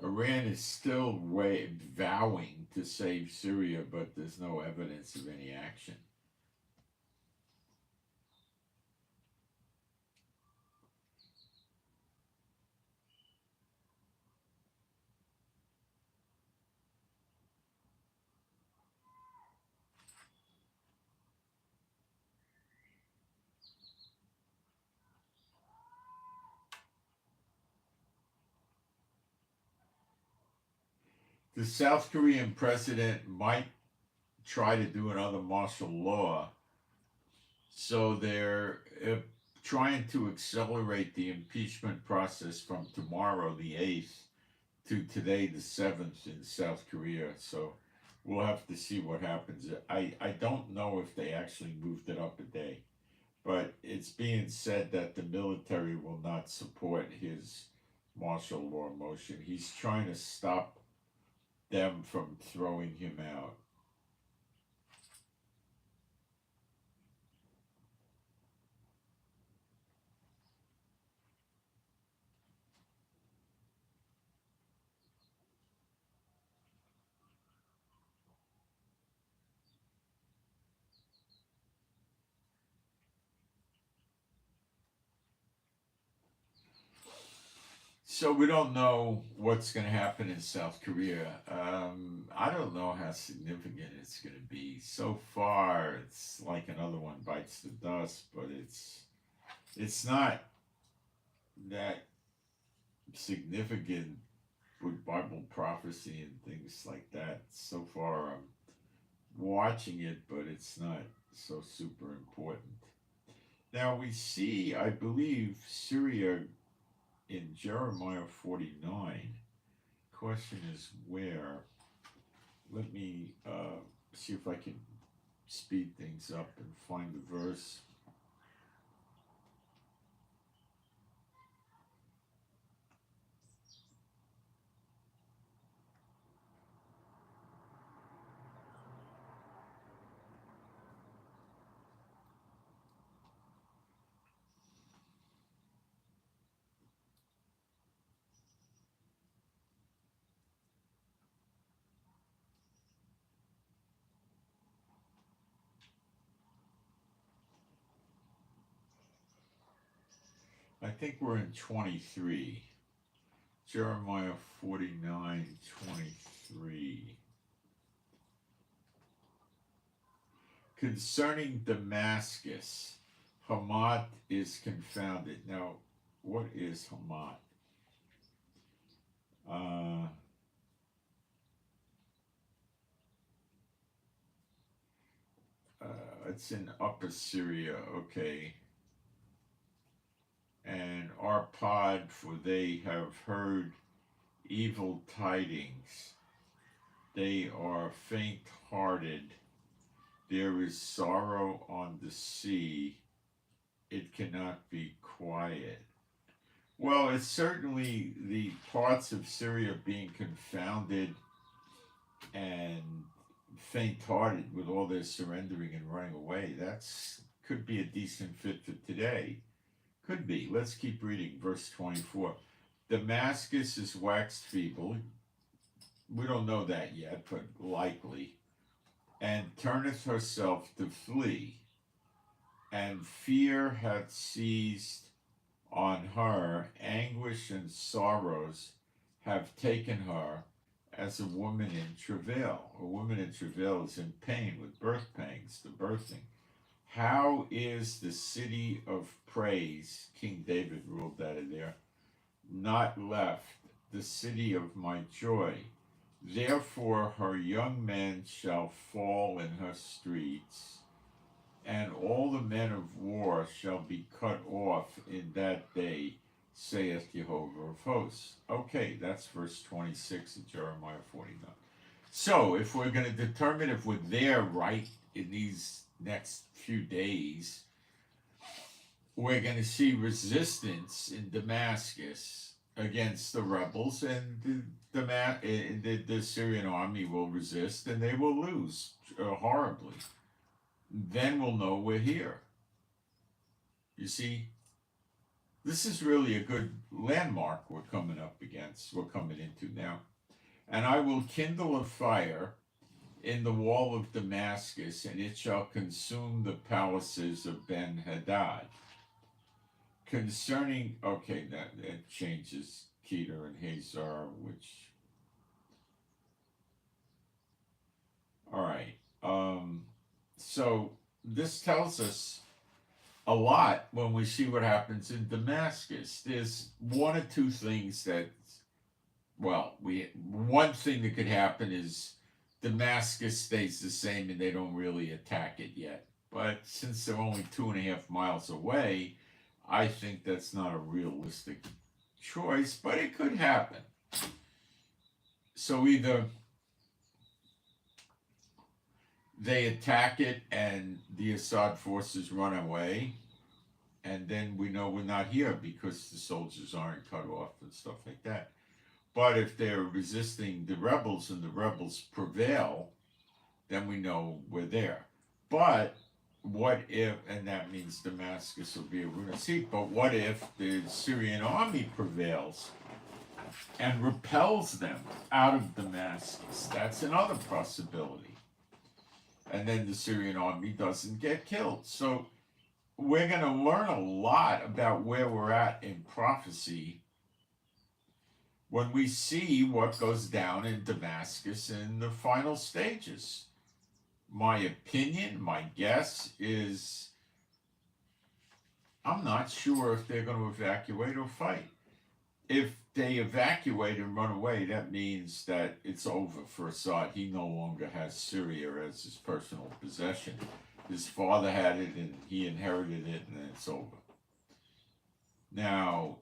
Iran is still vowing to save Syria, but there's no evidence of any action. the South Korean president might try to do another martial law. So they're trying to accelerate the impeachment process from tomorrow, the 8th, to today, the 7th, in South Korea. So we'll have to see what happens. I don't know if they actually moved it up a day, but it's being said that the military will not support his martial law motion. He's trying to stop them from throwing him out. So we don't know what's going to happen in South Korea. I don't know how significant it's going to be. So far, it's like another one bites the dust, but it's not that significant with Bible prophecy and things like that. So far, I'm watching it, but it's not so super important. Now we see, I believe, Syria in Jeremiah 49. Question is where? Let me see if I can speed things up and find the verse. I think we're in 23. Jeremiah 49:23. Concerning Damascus, Hamat is confounded. Now, what is Hamat? It's in Upper Syria, okay. And Arpad, for they have heard evil tidings. They are faint-hearted. There is sorrow on the sea. It cannot be quiet. Well, it's certainly the parts of Syria being confounded and faint-hearted with all their surrendering and running away. That's could be a decent fit for today. Could be. Let's keep reading. Verse 24. Damascus is waxed feeble. We don't know that yet, but likely. And turneth herself to flee. And fear hath seized on her. Anguish and sorrows have taken her as a woman in travail. A woman in travail is in pain with birth pangs, the birthing. How is the city of praise, King David ruled that in there, not left, the city of my joy? Therefore her young men shall fall in her streets, and all the men of war shall be cut off in that day, saith Jehovah of hosts. Okay, that's verse 26 of Jeremiah 49. So if we're going to determine if we're there right in these next few days, we're going to see resistance in Damascus against the rebels, and the Syrian army will resist, and they will lose horribly. Then we'll know we're here. You see, this is really a good landmark we're coming up against, we're coming into now. And I will kindle a fire in the wall of Damascus, and it shall consume the palaces of Ben-Hadad. Concerning, okay, that changes Keter and Hazar, which, all right. So this tells us a lot when we see what happens in Damascus. There's one or two things that well, one thing that could happen is Damascus stays the same and they don't really attack it yet. But since they're only 2.5 miles away, I think that's not a realistic choice, but it could happen. So either they attack it and the Assad forces run away, and then we know we're not here because the soldiers aren't cut off and stuff like that. But if they're resisting the rebels and the rebels prevail, then we know we're there. But what if, and that means Damascus will be a ruined seat, but what if the Syrian army prevails and repels them out of Damascus? That's another possibility. And then the Syrian army doesn't get killed. So we're going to learn a lot about where we're at in prophecy when we see what goes down in Damascus in the final stages. My opinion, my guess is I'm not sure if they're going to evacuate or fight. If they evacuate and run away, that means that it's over for Assad. He no longer has Syria as his personal possession. His father had it and he inherited it, and it's over. Now,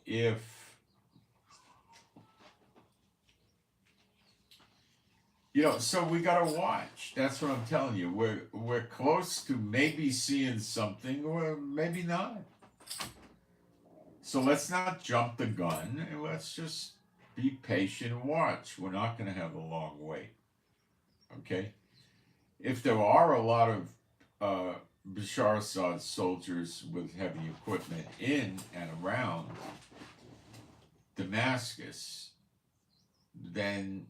so we gotta watch. That's what I'm telling you. We're close to maybe seeing something, or maybe not. So let's not jump the gun, and let's just be patient and watch. We're not going to have a long wait. Okay? If there are a lot of Bashar Assad soldiers with heavy equipment in and around Damascus, then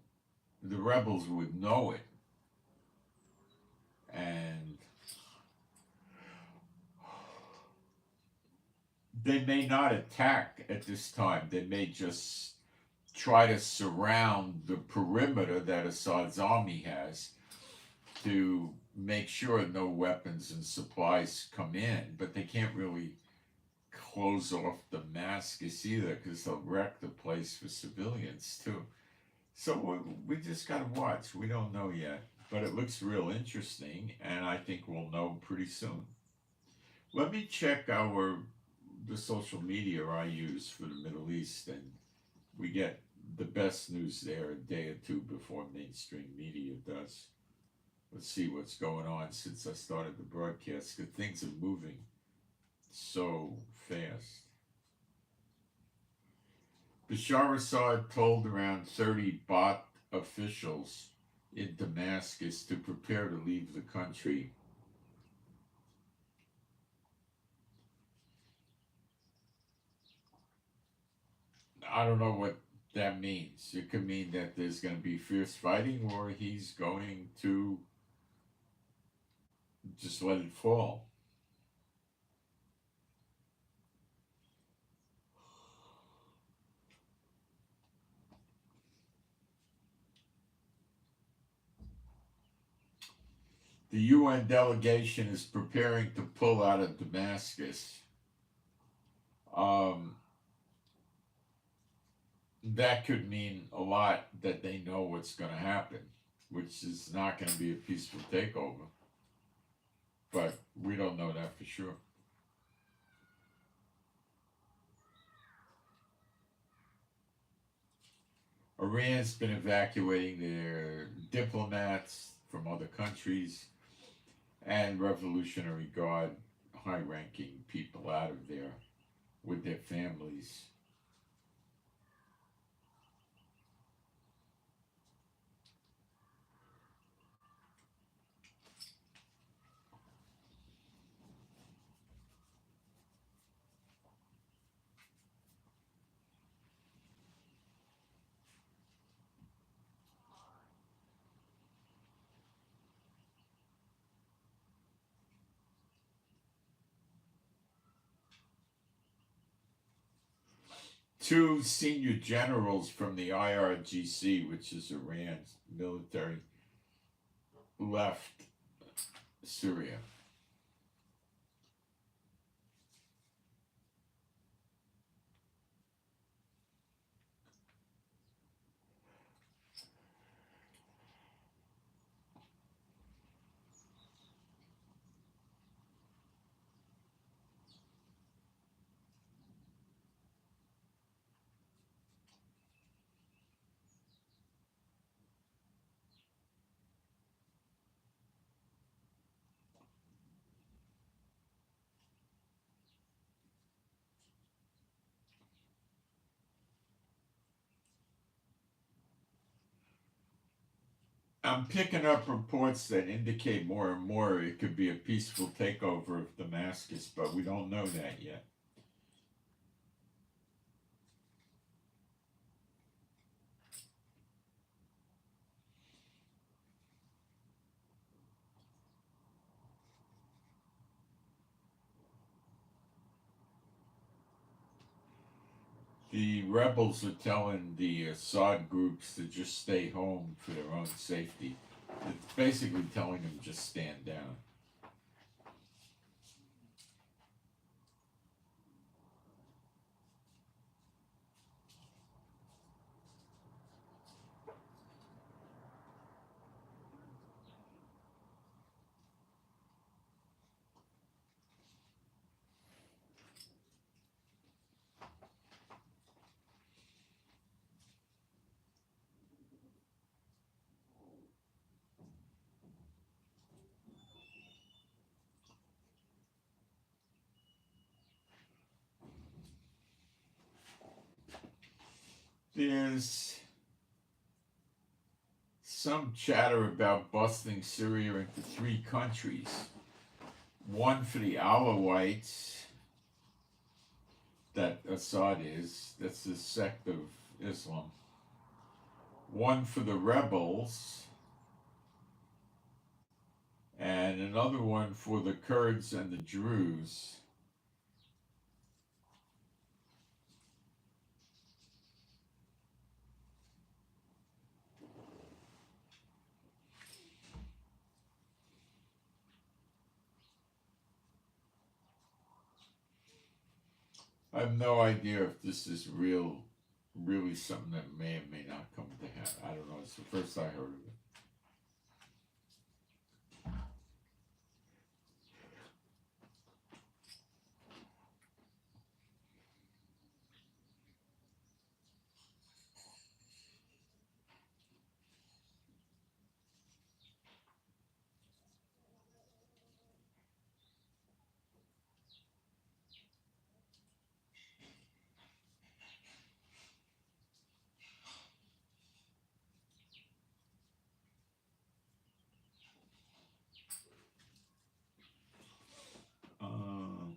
the rebels would know it. And they may not attack at this time. They may just try to surround the perimeter that Assad's army has to make sure no weapons and supplies come in. But they can't really close off Damascus either, because they'll wreck the place for civilians too. So we just got to watch. We don't know yet, but it looks real interesting, and I think we'll know pretty soon. Let me check the social media I use for the Middle East, and we get the best news there a day or two before mainstream media does. Let's see what's going on since I started the broadcast, because things are moving so fast. Bashar Assad told around 30 Ba'ath officials in Damascus to prepare to leave the country. I don't know what that means. It could mean that there's going to be fierce fighting, or he's going to just let it fall. The UN delegation is preparing to pull out of Damascus. That could mean a lot, that they know what's going to happen, which is not going to be a peaceful takeover. But we don't know that for sure. Iran's been evacuating their diplomats from other countries and Revolutionary Guard high-ranking people out of there with their families. Two senior generals from the IRGC, which is Iran's military, left Syria. I'm picking up reports that indicate more and more it could be a peaceful takeover of Damascus, but we don't know that yet. The rebels are telling the Assad groups to just stay home for their own safety. It's basically telling them just stand down. There's some chatter about busting Syria into three countries. One for the Alawites, that Assad is, that's a sect of Islam. One for the rebels, and another one for the Kurds and the Druze. I have no idea if this is really something that may or may not come to happen. I don't know. It's the first I heard of it. Uh,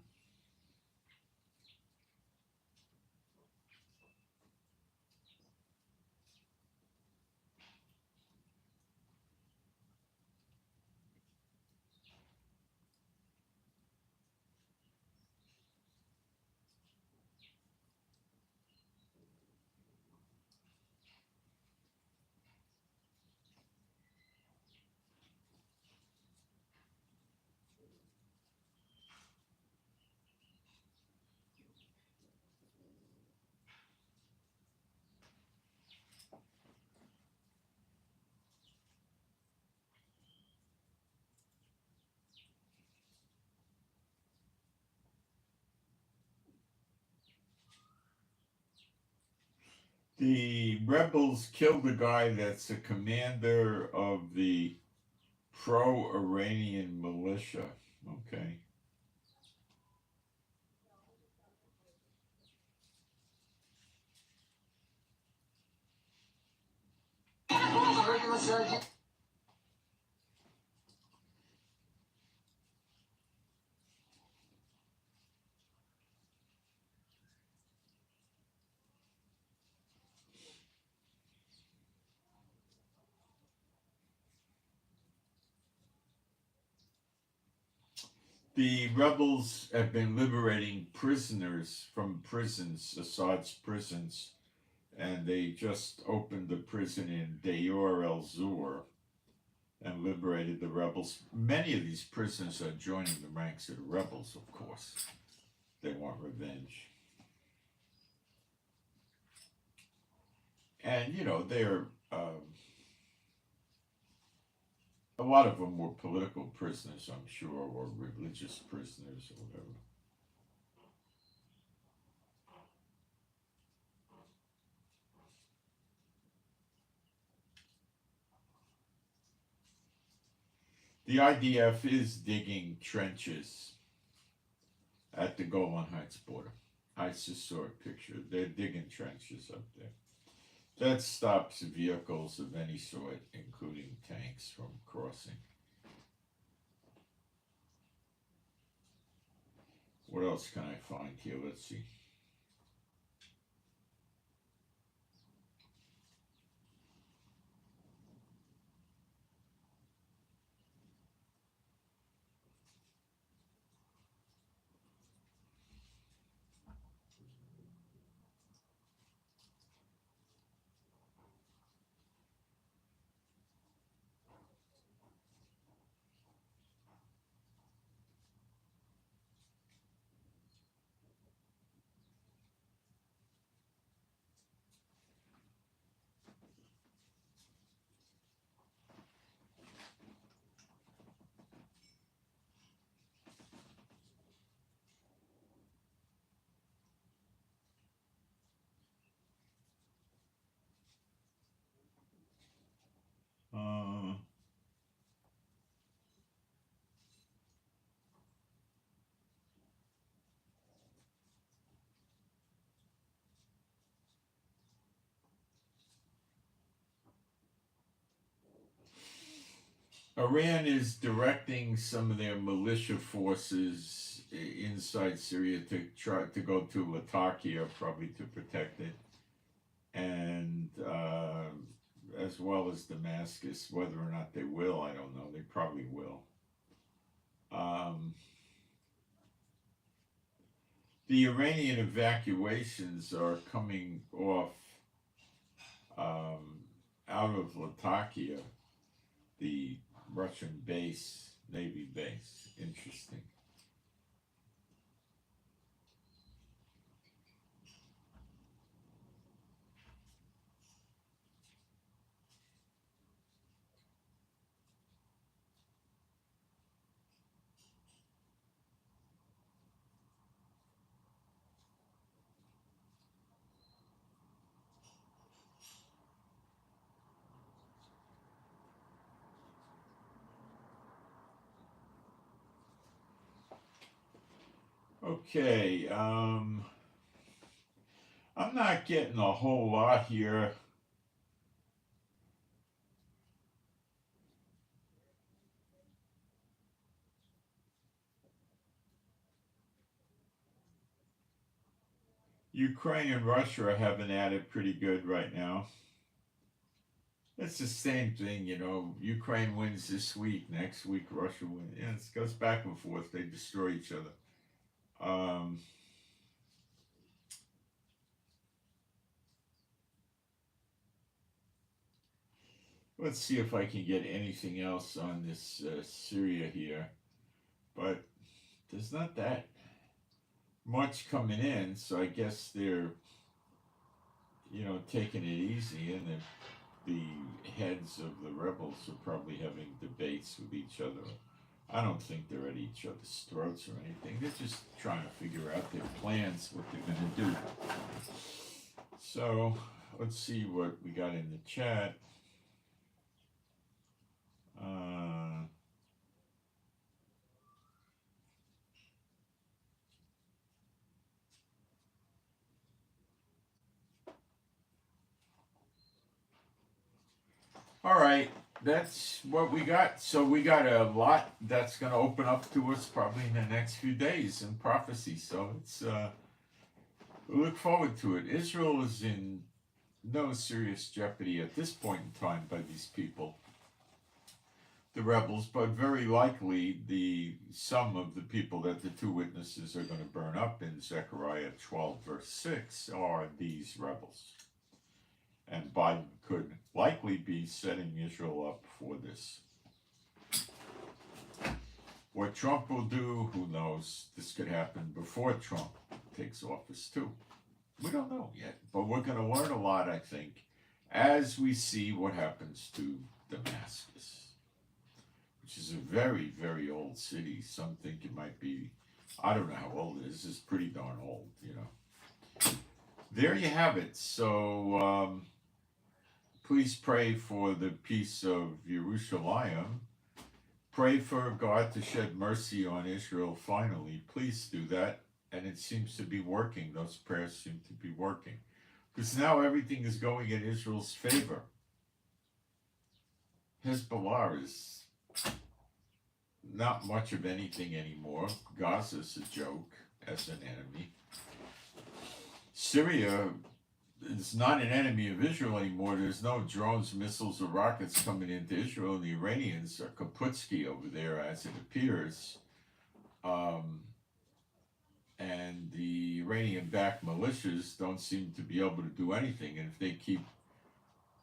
the rebels killed a guy that's a commander of the pro-Iranian militia. Okay. The rebels have been liberating prisoners from prisons, Assad's prisons, and they just opened the prison in Deir el-Zur and liberated the rebels. Many of these prisoners are joining the ranks of the rebels, of course. They want revenge. And, you know, they're, a lot of them were political prisoners, I'm sure, or religious prisoners or whatever. The IDF is digging trenches at the Golan Heights border. I just saw a picture. They're digging trenches up there. That stops vehicles of any sort, including tanks, from crossing. What else can I find here? Let's see. Uh, Iran is directing some of their militia forces inside Syria to try to go to Latakia, probably to protect it, and as well as Damascus. Whether or not they will, I don't know. They probably will. The Iranian evacuations are coming off out of Latakia, the Russian base, Navy base. Interesting. Okay, I'm not getting a whole lot here. Ukraine and Russia are having at it pretty good right now. It's the same thing, you know. Ukraine wins this week, next week Russia wins. Yeah, it goes back and forth. They destroy each other. Um, let's see if I can get anything else on this Syria here, but there's not that much coming in, so I guess they're, you know, taking it easy, and the heads of the rebels are probably having debates with each other. I don't think they're at each other's throats or anything. They're just trying to figure out their plans, what they're going to do. So let's see what we got in the chat. All right, that's what we got. So we got a lot that's going to open up to us probably in the next few days in prophecy. So it's we look forward to it. Israel is in no serious jeopardy at this point in time by these people, the rebels, but very likely the some of the people that the two witnesses are going to burn up in Zechariah 12 verse 6 are these rebels. And Biden could likely be setting Israel up for this. What Trump will do, who knows? This could happen before Trump takes office too. We don't know yet, but we're going to learn a lot, I think, as we see what happens to Damascus, which is a very, very old city. Some think it might be, I don't know how old it is. It's pretty darn old, you know. There you have it. So please pray for the peace of Jerusalem. Pray for God to shed mercy on Israel finally. Please do that. And it seems to be working. Those prayers seem to be working. because now everything is going in Israel's favor. Hezbollah is not much of anything anymore. Gaza's a joke as an enemy. Syria is not an enemy of Israel anymore. There's no drones, missiles, or rockets coming into Israel. The Iranians are Kaputsky over there, as it appears. And the Iranian-backed militias don't seem to be able to do anything. And if they keep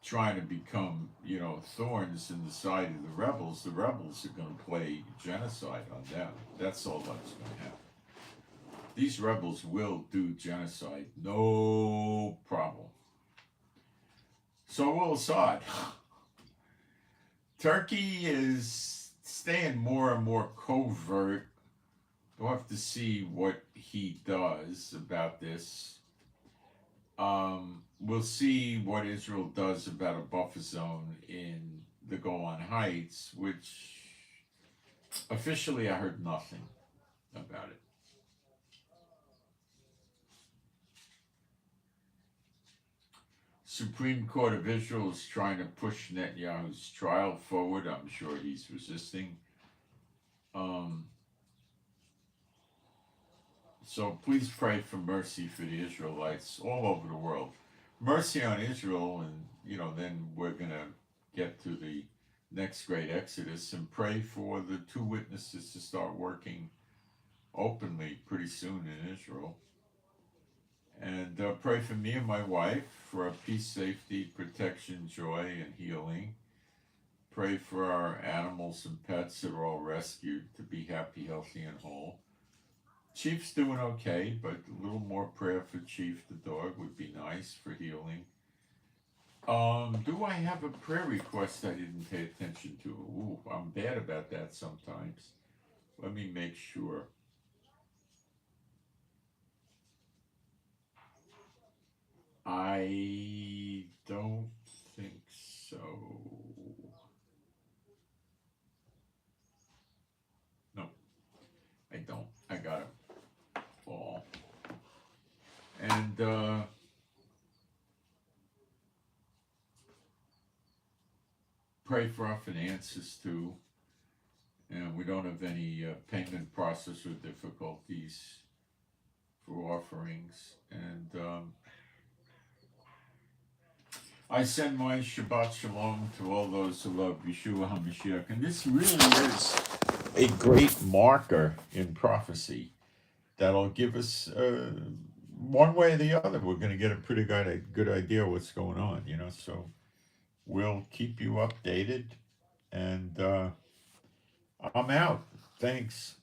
trying to become, thorns in the side of the rebels are going to play genocide on them. That's all that's going to happen. These rebels will do genocide, no problem. So will Assad. Turkey is staying more and more covert. We'll have to see what he does about this. We'll see what Israel does about a buffer zone in the Golan Heights, which officially I heard nothing about it. Supreme Court of Israel is trying to push Netanyahu's trial forward. I'm sure he's resisting. So please pray for mercy for the Israelites all over the world. Mercy on Israel, and then we're going to get to the next great Exodus, and pray for the two witnesses to start working openly pretty soon in Israel. And pray for me and my wife for our peace, safety, protection, joy, and healing. Pray for our animals and pets that are all rescued to be happy, healthy, and whole. Chief's doing okay, but a little more prayer for Chief the dog would be nice for healing. Do I have a prayer request I didn't pay attention to? Ooh, I'm bad about that sometimes. Let me make sure. I don't think so. No, I don't. I got it all. And pray for our finances too. And we don't have any payment processor difficulties for offerings. And I send my Shabbat Shalom to all those who love Yeshua HaMashiach. And this really is a great marker in prophecy that'll give us, one way or the other, we're going to get a pretty good idea what's going on, So we'll keep you updated. And I'm out. Thanks.